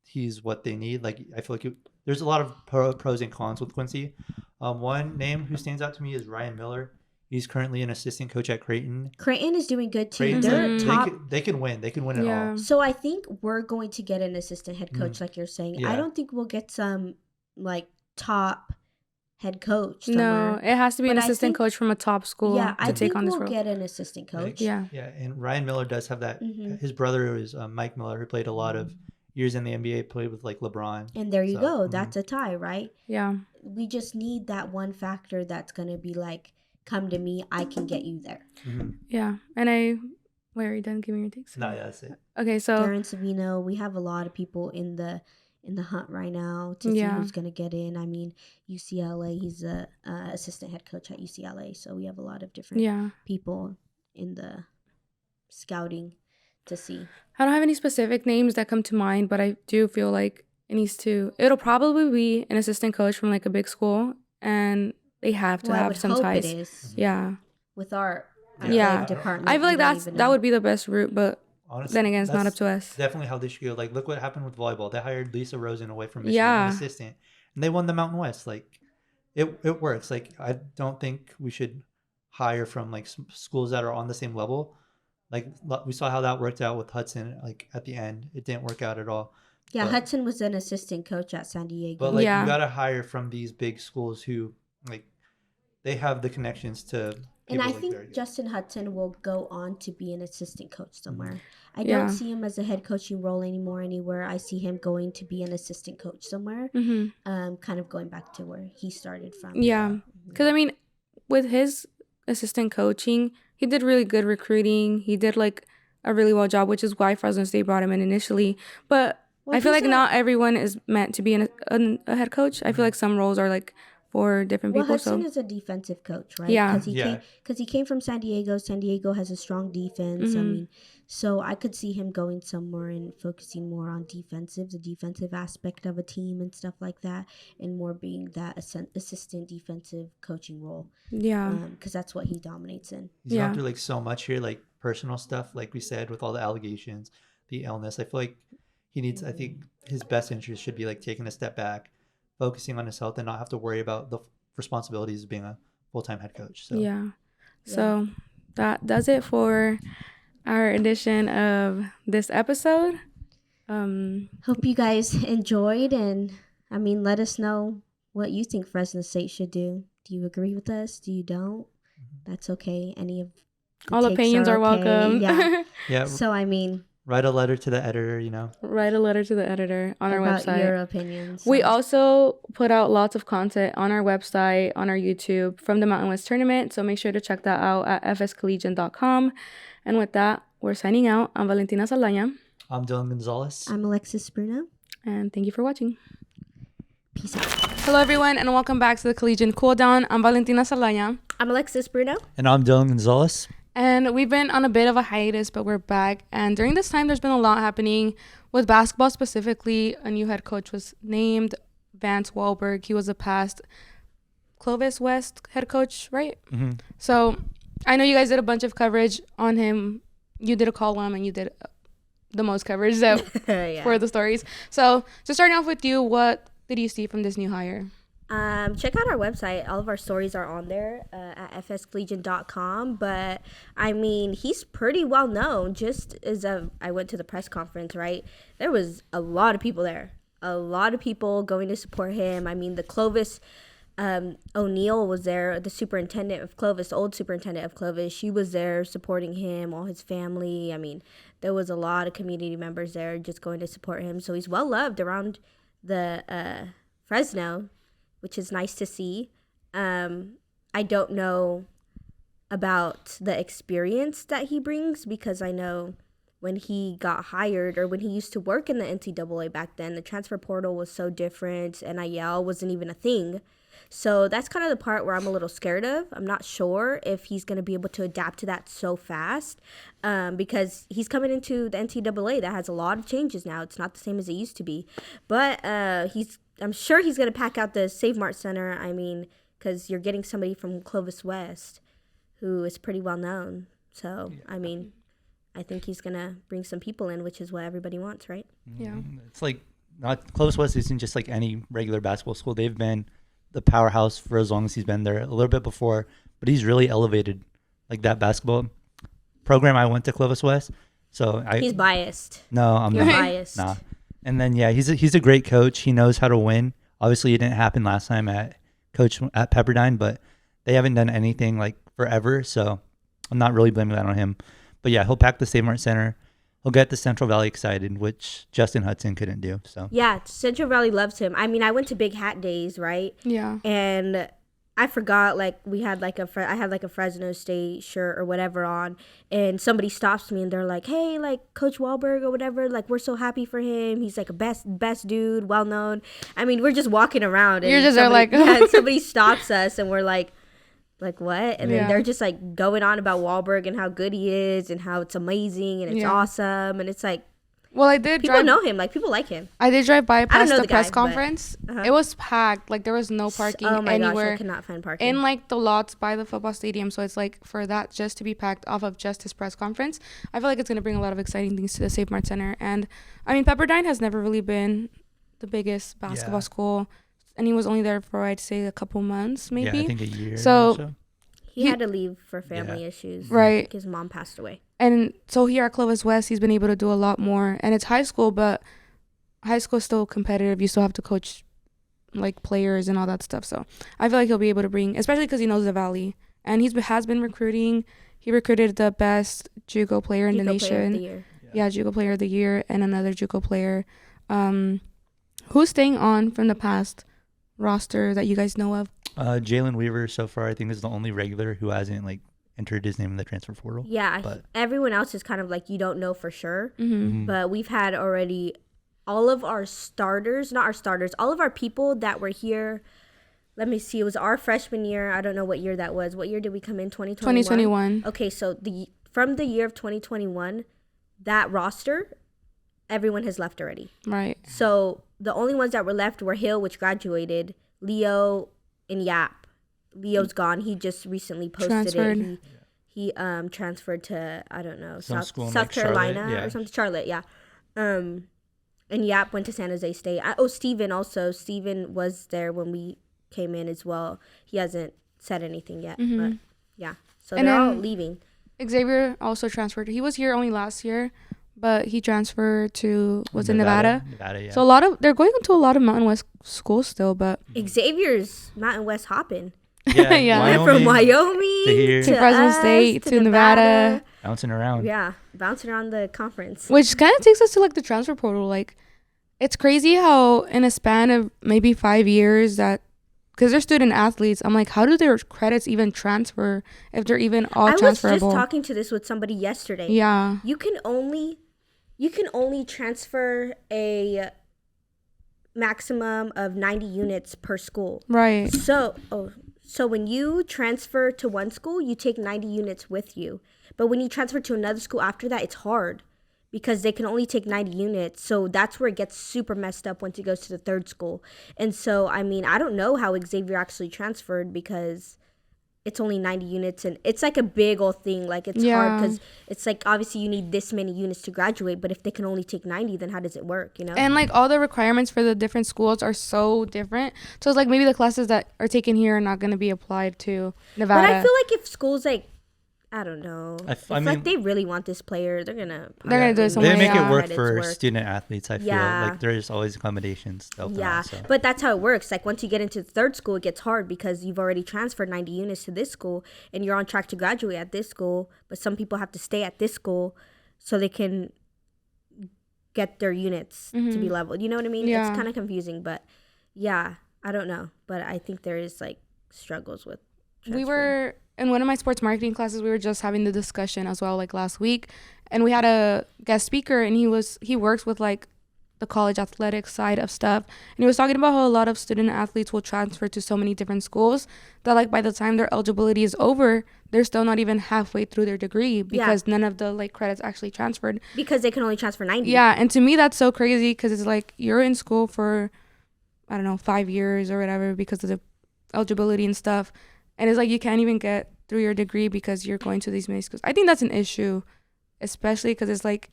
he's what they need. Like, I feel like there's a lot of pros and cons with Quincy. One name who stands out to me is Ryan Miller. He's currently an assistant coach at Creighton. Creighton is doing good too. Creighton's They're top. They can win. They can win it all. So I think we're going to get an assistant head coach, like you're saying. Yeah. I don't think we'll get some like top head coach somewhere. No, it has to be an But I assistant think- coach from a top school Yeah, to I take think on this we'll role. get an assistant coach. Yeah. Yeah, and Ryan Miller does have that. Mhm. His brother is Mike Miller, who played a lot of years in the NBA, played with like LeBron. And there you So, go. mhm. That's a tie, right? Yeah. We just need that one factor that's going to be like, come to me, I can get you there. Yeah. And wait, are you done giving your takes? No, yeah, that's it. Okay, so Darren Savino, we have a lot of people in the hunt right now to see Yeah. who's going to get in. I mean, UCLA, he's a assistant head coach at UCLA, so we have a lot of different yeah. people in the scouting to see. I don't have any specific names that come to mind, but I do feel like it'll probably be an assistant coach from like a big school, and they have to I have would some hope ties. it is Yeah. with our Yeah. department. I feel like we don't even that know. would be the best route, but Honestly, then again, it's not up that's to us. Definitely how they should go. Like, look what happened with volleyball. They hired Lisa Rosen away from Michigan, Yeah. an assistant, and they won the Mountain West. Like, it works. Like, I don't think we should hire from like schools that are on the same level. Like, we saw how that worked out with Hudson. Like at the end, it didn't work out at all. Yeah, But- Hudson was an assistant coach at San Diego. But like, Yeah. you gotta hire from these big schools who, like, they have the connections to. And people, I like, think very good. Justin Hudson will go on to be an assistant coach somewhere. I Yeah. don't see him as a head coaching role anymore anywhere. I see him going to be an assistant coach somewhere. Mm-hmm. Kind of going back to where he started from. Yeah. Because, I mean, with his assistant coaching, he did really good recruiting. He did, like, a really well job, which is why Fresno State brought him in initially. But Well, I feel he's like not everyone is meant to be a head coach. I feel like some roles are, like, for different Well, people. Hudson So, is a defensive coach, right? Yeah. Because he came from San Diego. San Diego has a strong defense. I Mhm. mean, so I could see him going somewhere and focusing more on the defensive aspect of a team and stuff like that, and more being that assistant defensive coaching role. yeah. Because that's what he dominates in. He's Yeah. gone through like so much here, like personal stuff, like we said, with all the allegations, the illness. I feel like he needs. I think his best interest should be like taking a step back, focusing on his health, and not have to worry about the responsibilities of being a full-time head coach. So Yeah. So that does it for our edition of this episode. Hope you guys enjoyed, and I mean, let us know what you think Fresno State should do. Do you agree with us? Do you don't? That's okay. Any of the All takes opinions are okay. welcome. Yeah. yeah, So I mean, write a letter to the editor. You know, Write a letter to the editor on our about website. your opinions. We So- also put out lots of content on our website, on our YouTube from the Mountain West Tournament. So make sure to check that out at fscollegian.com. And with that, we're signing out. I'm Valentina Saldaña. I'm Dylan Gonzalez. I'm Alexis Bruno. And thank you for watching. Peace out. Hello, everyone, and welcome back to the Collegian Cooldown. I'm Valentina Saldaña. I'm Alexis Bruno. And I'm Dylan Gonzalez. And we've been on a bit of a hiatus, but we're back. And during this time, there's been a lot happening with basketball specifically. A new head coach was named, Vance Wahlberg. He was a past Clovis West head coach, right? Mm-hmm. So I know you guys did a bunch of coverage on him. You did a column and you did the most coverage for the stories. So starting off with you, what did you see from this new hire? Check out our website. All of our stories are on there at fscollegian.com. But, I mean, he's pretty well known. Just as I went to the press conference, right? There was a lot of people there. A lot of people going to support him. I mean, the Clovis O'Neill was there, the superintendent of Clovis, the old superintendent of Clovis. She was there supporting him, all his family. I mean, there was a lot of community members there just going to support him. So he's well loved around the Fresno, which is nice to see. I don't know about the experience that he brings, because I know when he got hired or when he used to work in the NCAA back then, the transfer portal was so different. NIL wasn't even a thing. So that's kind of the part where I'm a little scared of. I'm not sure if he's going to be able to adapt to that so fast, because he's coming into the NCAA that has a lot of changes now. It's not the same as it used to be. But I'm sure he's going to pack out the Save Mart Center. I mean, because you're getting somebody from Clovis West who is pretty well known. So, I mean, I think he's going to bring some people in, which is what everybody wants, right? Yeah. It's like not Clovis West isn't just like any regular basketball school. They've been the powerhouse for as long as he's been there, a little bit before, but he's really elevated like that basketball program. I went to Clovis West, so he's biased. No, I'm You're not. biased. Nah. And then he's a great coach. He knows how to win. Obviously, it didn't happen last time at Pepperdine, but they haven't done anything like forever, so I'm not really blaming that on him. But yeah, he'll pack the Save Mart Center. He'll get the Central Valley excited, which Justin Hudson couldn't do. So yeah, Central Valley loves him. I mean, I went to Big Hat Days, right? Yeah. And I forgot, like, we had like I had like a Fresno State shirt or whatever on, and somebody stops me and they're like, "Hey, like Coach Wahlberg or whatever, like we're so happy for him. He's like a best dude, well known." I mean, we're just walking around and You're just there like, and somebody stops us and we're like what? And then Yeah. they're just like going on about Wahlberg and how good he is and how it's amazing and it's Yeah. awesome, and it's like Well, I did people drive. know him, like people like him. I did drive by past know the the press guy, but- conference. Uh-huh. It was packed. Like there was no parking Oh my anywhere gosh, I cannot find parking. in like the lots by the football stadium. So it's like for that just to be packed off of just his press conference, I feel like it's gonna bring a lot of exciting things to the Save Mart Center. And I mean, Pepperdine has never really been the biggest basketball Yeah. school, and he was only there for I'd say a couple months, maybe. yeah, I think a year. So- or so. he had to leave for family issues. Right. Like his mom passed away. And so here at Clovis West, he's been able to do a lot more. And it's high school, but high school is still competitive. You still have to coach like players and all that stuff. So I feel like he'll be able to bring, especially because he knows the Valley. And has been recruiting. He recruited the best JUCO player in the JUCO Player of the nation. Year. Yeah, JUCO Player of the Year and another JUCO player. Who's staying on from the past roster that you guys know of? Jalen Weaver so far I think is the only regular who hasn't like entered his name in the transfer portal. Yeah, But- everyone else is kind of like you don't know for sure. Mm-hmm. But we've had already all of our starters, not our starters, all of our people that were here. Let me see. It was our freshman year. I don't know what year that was. What year did we come in? 2021? 2021. Okay, so from the year of 2021, that roster, everyone has left already. Right. So the only ones that were left were Hill, which graduated, Leo, and Yap. Leo's gone. He just recently posted Transferred. it. He transferred to, I don't know, Some school in, South like, Charlotte, Carolina yeah. or something. Charlotte, yeah. And Yap went to San Jose State. Steven also. Steven was there when we came in as well. He hasn't said anything yet. But yeah. So And they're all then- leaving. Xavier also transferred. He was here only last year, but he transferred to Nevada. Nevada, yeah. So they're going into a lot of Mountain West schools still, but Xavier's Mountain West hopping. yeah, Yeah. Went from Wyoming to here. To Fresno us, State, to Nevada. Bouncing around. Yeah, bouncing around the conference. which kind of takes us to like the transfer portal. Like, it's crazy how in a span of maybe 5 years that, because they're student athletes, I'm like, how do their credits even transfer if they're even all I was transferable? just talking to this with somebody yesterday. Yeah. You can only transfer a maximum of 90 units per school. Right. So when you transfer to one school, you take 90 units with you. But when you transfer to another school after that, it's hard because they can only take 90 units. So that's where it gets super messed up once it goes to the third school. And so, I mean, I don't know how Xavier actually transferred because it's only 90 units and it's like a big old thing. Like it's hard because it's like obviously you need this many units to graduate, but if they can only take 90, then how does it work, you know? And like all the requirements for the different schools are so different. So it's like maybe the classes that are taken here are not going to be applied to Nevada. But I feel like if schools like, I don't know, I mean, like they really want this player, they're gonna They're gonna do it They somewhere, make yeah. it work Credits for work. student athletes, I feel. Yeah. Like there's always accommodations. to help them Yeah, out, so. but that's how it works. Like once you get into the third school, it gets hard because you've already transferred 90 units to this school and you're on track to graduate at this school. But some people have to stay at this school so they can get their units to be leveled. You know what I mean? Yeah. It's kind of confusing, but yeah, I don't know. But I think there is like struggles with we transferring. were in one of my sports marketing classes, we were just having the discussion as well, like last week, and we had a guest speaker, and he works with like the college athletics side of stuff, and he was talking about how a lot of student athletes will transfer to so many different schools that like by the time their eligibility is over, they're still not even halfway through their degree because none of the like credits actually transferred, because they can only transfer 90. Yeah, and to me that's so crazy because it's like you're in school for, I don't know, 5 years or whatever because of the eligibility and stuff, and it's like you can't even get through your degree because you're going to these many schools. I think that's an issue, especially because it's like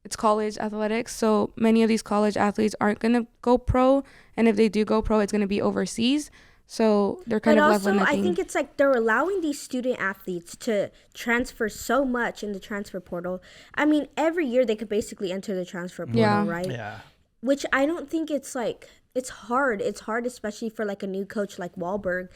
it's college athletics, so many of these college athletes aren't going to go pro, and if they do go pro, it's going to be overseas, so they're kind of left with nothing. I think it's like they're allowing these student athletes to transfer so much in the transfer portal. I mean, every year they could basically enter the transfer portal, right? Yeah. Which I don't think it's like, it's hard. It's hard, especially for like a new coach like Wahlberg,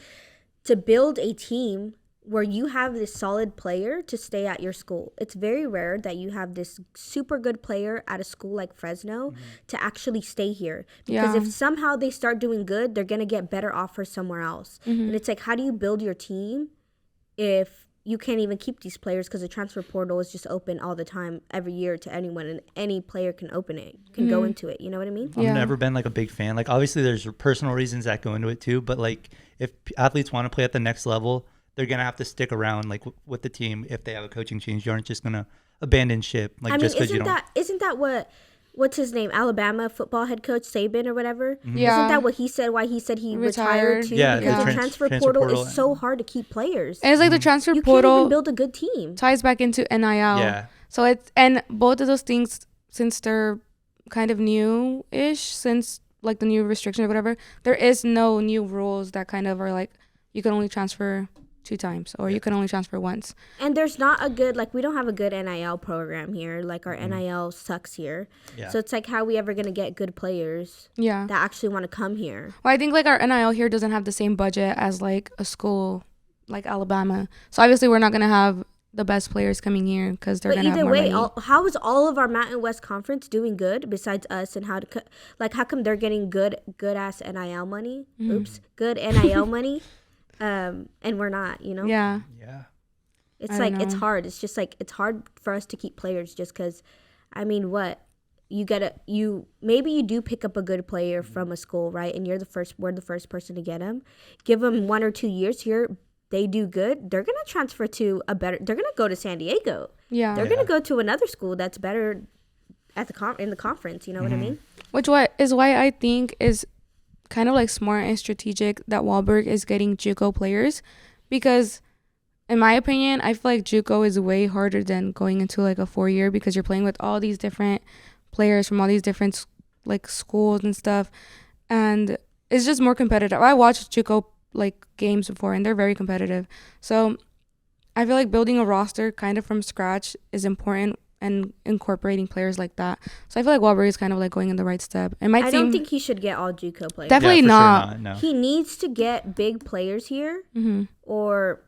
to build a team where you have this solid player to stay at your school. It's very rare that you have this super good player at a school like Fresno to actually stay here. Because if somehow they start doing good, they're going to get better offers somewhere else. And it's like, how do you build your team if you can't even keep these players because the transfer portal is just open all the time every year to anyone, and any player can open it, can go into it. You know what I mean? I've never been like a big fan. Like obviously there's personal reasons that go into it too, but like if athletes want to play at the next level, they're going to have to stick around like with the team. If they have a coaching change, you aren't just going to abandon ship. Like, I mean, just because you don't. Isn't that what's his name? Alabama football head coach Saban or whatever. Yeah. Isn't that what he said? Why he said he retired too? Yeah, because the transfer portal is so hard to keep players. And it's like the transfer you portal can't even build a good team. Ties back into NIL. Yeah. So it's, and both of those things, since they're kind of new-ish, since like the new restriction or whatever, there is no new rules that kind of are like you can only transfer 2 times or you can only transfer once. And there's not a good, like, we don't have a good NIL program here. Like, our NIL sucks here. Yeah. So it's like, how are we ever going to get good players that actually want to come here? Well, I think like our NIL here doesn't have the same budget as like a school like Alabama. So obviously we're not going to have the best players coming here because they're going to have more money. How is all of our Mountain West Conference doing good besides us, and how come they're getting good ass NIL money? Good NIL money. And we're not, you know? Yeah. It's like, it's hard. It's just like, it's hard for us to keep players just because, I mean, maybe you do pick up a good player from a school, right? And we're the first person to get him. Give them 1 or 2 years here. They do good. They're going to transfer to they're going to go to San Diego. Yeah. They're going to go to another school that's better in the conference. You know what I mean? Which is why I think is kind of like smart and strategic that Wahlberg is getting JUCO players, because in my opinion, I feel like JUCO is way harder than going into like a 4-year, because you're playing with all these different players from all these different like schools and stuff, and it's just more competitive. I watched JUCO like games before and they're very competitive, so I feel like building a roster kind of from scratch is important and incorporating players like that. So I feel like Wahlberg is kind of like going in the right step. I don't think he should get all JUCO players. Definitely not. Sure not. No. He needs to get big players here, or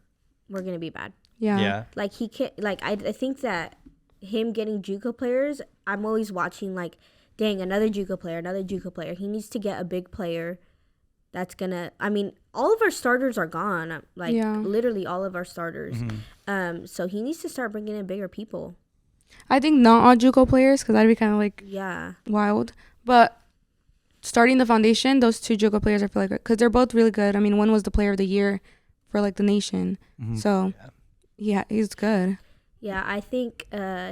we're gonna be bad. Yeah. Like he can't. Like I think that him getting JUCO players, I'm always watching like, dang, another JUCO player. He needs to get a big player. That's gonna. I mean, all of our starters are gone. Like literally all of our starters. So he needs to start bringing in bigger people. I think not all JUCO players, because that'd be kind of like wild. But starting the foundation, those 2 JUCO players, I feel like, because they're both really good. I mean, one was the player of the year for like the nation. So yeah, he's good. Yeah, I think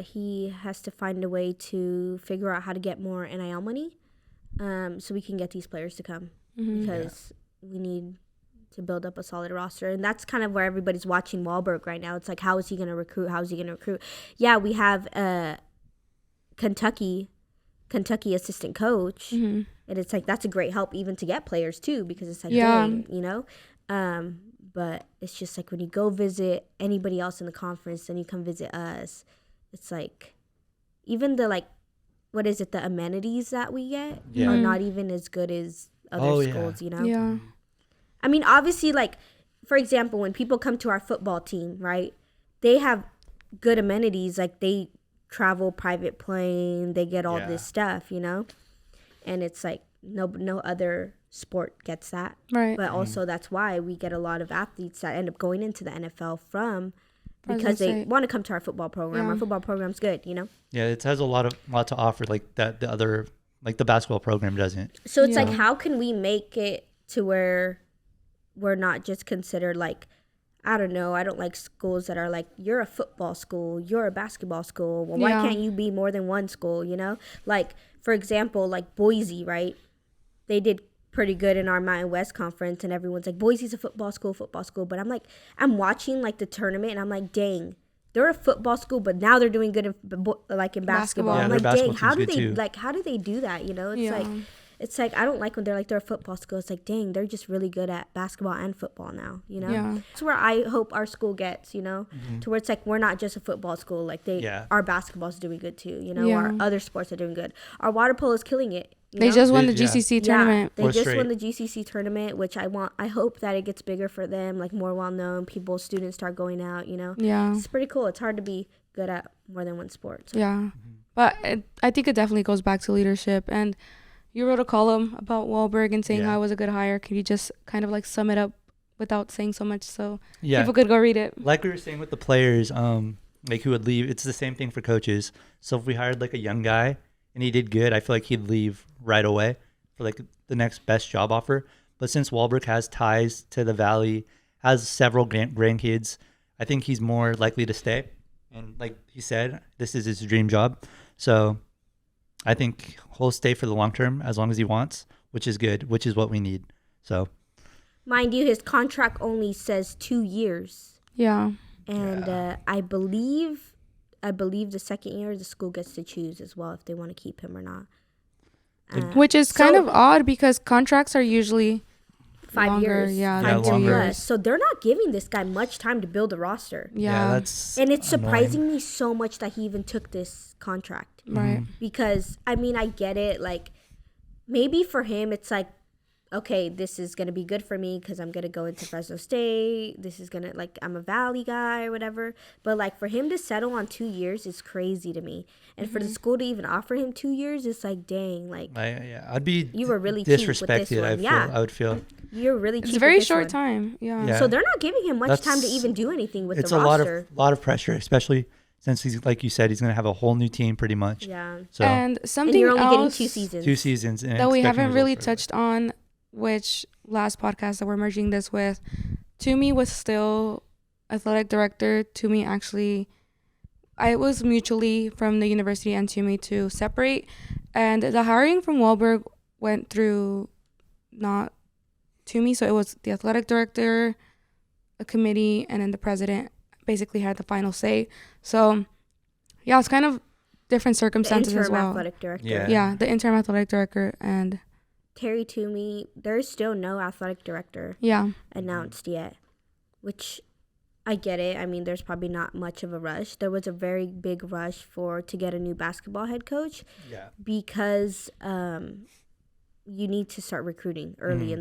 he has to find a way to figure out how to get more NIL money, so we can get these players to come, because we need to build up a solid roster. And that's kind of where everybody's watching Wahlberg right now. It's like, how is he going to recruit? Yeah, we have Kentucky assistant coach, and it's like, that's a great help even to get players too, because it's like, dang, you know? But it's just like, when you go visit anybody else in the conference, then you come visit us, it's like, even the like, what is it, the amenities that we get are not even as good as other schools, you know? Yeah. I mean, obviously, like, for example, when people come to our football team, right, they have good amenities. Like, they travel private plane, they get all this stuff, you know? And it's like, no other sport gets that. Right. But also that's why we get a lot of athletes that end up going into the NFL Fresno because they State. want to come to our football program. Yeah. Our football program's good, you know? Yeah, it has a lot to offer, like that the other, like the basketball program doesn't. So it's Yeah. like, how can we make it to where we're not just considered like, I don't know, I don't like schools that are like, you're a football school, you're a basketball school. Well, why Yeah. can't you be more than one school, you know? Like, for example, like Boise, right? They did pretty good in our Mountain West conference, and everyone's like, Boise's a football school. But I'm like, I'm watching like the tournament, and I'm like, dang, they're a football school, but now they're doing good in basketball. Yeah, I'm their like, dang, basketball team's good too. how do they do that? You know, Yeah. it's like I don't like when they're like they're a football school. It's like, dang, they're just really good at basketball and football now. You know, Yeah. that's where I hope our school gets. You know, to where it's like we're not just a football school. Like Yeah. our basketball's doing good too. You know, Yeah. our other sports are doing good. Our water polo is killing it. You They know? just won the Yeah. GCC tournament. They Four just straight. won the GCC tournament, which I hope that it gets bigger for them, like more well known. Students start going out. You know, Yeah. it's pretty cool. It's hard to be good at more than one sport. So. Yeah. But I think it definitely goes back to leadership. And you wrote a column about Wahlberg and saying Yeah. how it was a good hire. Could you just kind of like sum it up without saying so much so Yeah, people could go read it? like we were saying with the players, like who would leave. It's the same thing for coaches. So if we hired like a young guy and he did good, I feel like he'd leave right away for like the next best job offer. But since Wahlberg has ties to the Valley, has several grandkids, I think he's more likely to stay. And like he said, this is his dream job. So I think he'll stay for the long term as long as he wants, which is good, which is what we need. So Mind you, his contract only says 2 years. Yeah. And I believe the second year the school gets to choose as well if they want to keep him or not. Which is kind of odd because contracts are usually 5 longer, years. yeah, 5 longer. years less. So they're not giving this guy much time to build a roster. Yeah. that's And it's annoying. surprising me so much that he even took this contract. Right. Because, I mean, I get it. Like, maybe for him, it's like, okay, this is going to be good for me because I'm going to go into Fresno State. This is going to, like, I'm a Valley guy or whatever. But, like, for him to settle on 2 years is crazy to me. And for the school to even offer him 2 years, it's like, dang, like, I'd be you were really cheap with this disrespected. one. I would feel you're really cheap It's a very with this short one. time. Yeah. Yeah. So they're not giving him much time to That's- even do anything with it's the a roster. lot of pressure, especially since he's, like you said, he's gonna have a whole new team pretty much. Yeah. So And And something you're only getting else 2 seasons. 2 seasons and that we expecting haven't really results right touched on, which last podcast that we're merging this with, Toomey was still athletic director. Toomey actually, I was mutually from the university and Toomey to separate, and the hiring from Wahlberg went through not Toomey, so it was the athletic director, a committee, and then the president basically had the final say. So yeah, it's kind of different The circumstances interim as well. athletic director. Yeah. Yeah, the interim athletic director and Terry Toomey, there's still no athletic director yeah. announced yet, which I get it. I mean, there's probably not much of a rush. There was a very big rush to get a new basketball head coach Yeah. because you need to start recruiting early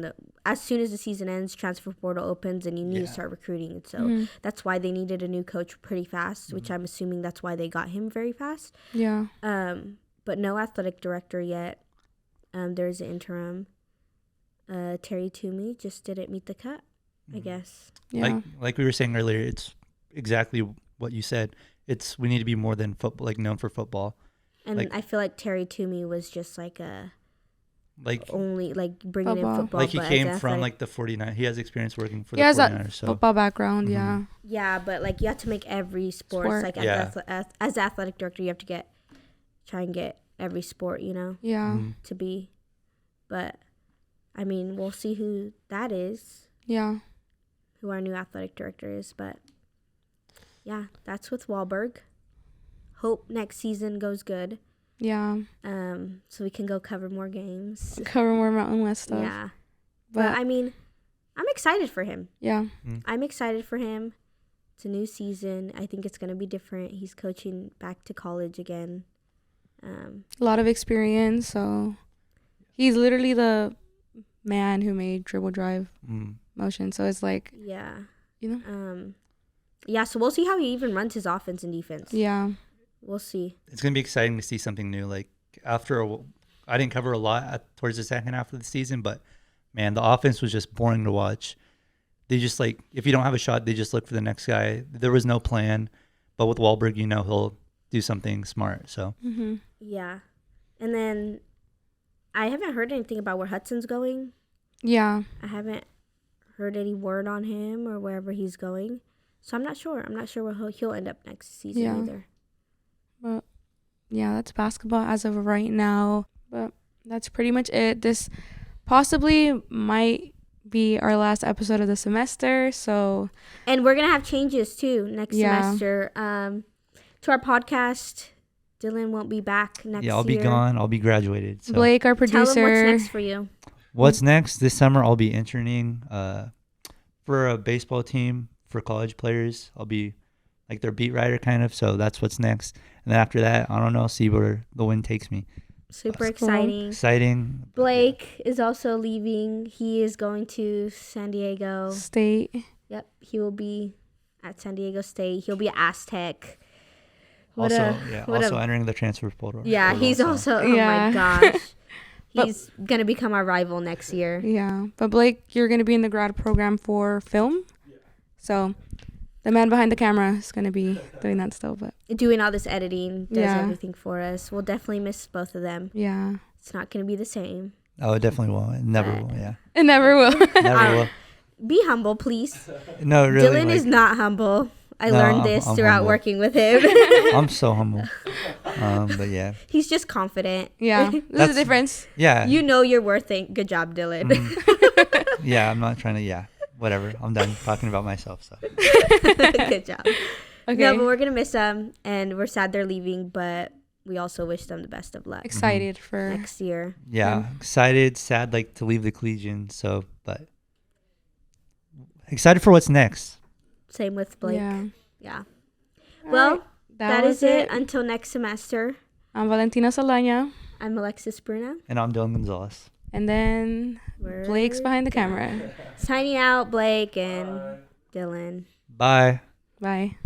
as soon as the season ends, transfer portal opens, and you need to start recruiting. And so that's why they needed a new coach pretty fast, which I'm assuming that's why they got him very fast. Yeah. But no athletic director yet. There's an interim. Terry Toomey just didn't meet the cut, I guess. Yeah. Like we were saying earlier, it's exactly what you said. We need to be more than football, like known for football. And Like- I feel like Terry Toomey was just like Like only like bringing Football. in football. like he but came as from athletic- like the 49. He has experience working for He the has 49ers. that So football background, yeah. Yeah, but like you have to make every sport. Like Yeah. as athletic director, you have to try and get every sport, you know, Yeah. to be. But I mean, we'll see who that is, Yeah. who our new athletic director is. But yeah, that's with Wahlberg. Hope next season goes good. Yeah. So we can go cover more games. Cover more Mountain West stuff. Yeah, but I mean, I'm excited for him. Yeah. I'm excited for him. It's a new season. I think it's gonna be different. He's coaching back to college again. A lot of experience, so he's literally the man who made dribble drive motion. So it's like, Yeah. you know. Yeah, so we'll see how he even runs his offense and defense. Yeah. We'll see. it's gonna be exciting to see something new. Like I didn't cover a lot towards the second half of the season, but man, the offense was just boring to watch. They just like, if you don't have a shot, they just look for the next guy. There was no plan. But with Wahlberg, he'll do something smart. So Yeah. And then I haven't heard anything about where Hudson's going. Yeah. I haven't heard any word on him or wherever he's going. So I'm not sure. I'm not sure where he'll end up next season either. But yeah, that's basketball as of right now. But that's pretty much it. This possibly might be our last episode of the semester. So, and we're gonna have changes too next semester. To our podcast, Dylan won't be back next year. Yeah, I'll be gone. I'll be graduated. So. Blake, our producer. Tell him what's next for you. What's next? This summer, I'll be interning for a baseball team for college players. I'll be like their beat writer kind of. So that's what's next. And then after that, I don't know. See where the wind takes me. Super That's cool. exciting. Exciting. Blake is also leaving. He is going to San Diego State. Yep, he will be at San Diego State. He'll be at Aztec. Also entering the transfer portal. Yeah, he's also. Oh my gosh, he's gonna become our rival next year. Yeah, but Blake, you're gonna be in the grad program for film, so the man behind the camera is gonna be doing that still. But doing all this editing, does everything for us. We'll definitely miss both of them. Yeah, it's not gonna be the same. Oh, it definitely won't. It never will. Yeah, it never will. Never will. Be humble, please. No, really. Dylan is not humble. I learned this throughout humble. working with him. I'm so humble. But yeah. He's just confident. Yeah, there's a difference. Yeah. You know your worth. Good job, Dylan. Yeah, I'm not trying to. Yeah, whatever. I'm done talking about myself. So. Good job. Okay. No, but we're gonna miss them, and we're sad they're leaving. But we also wish them the best of luck. Excited for next year. Yeah, excited, sad, like to leave the Collegian. So, but excited for what's next. Same with Blake. Yeah. All Well, right. that is it. Until next semester. I'm Valentina Saldaña. I'm Alexis Bruna. And I'm Dylan Gonzalez. And then Blake's behind the camera. Signing out, Blake and Dylan. Bye. Bye.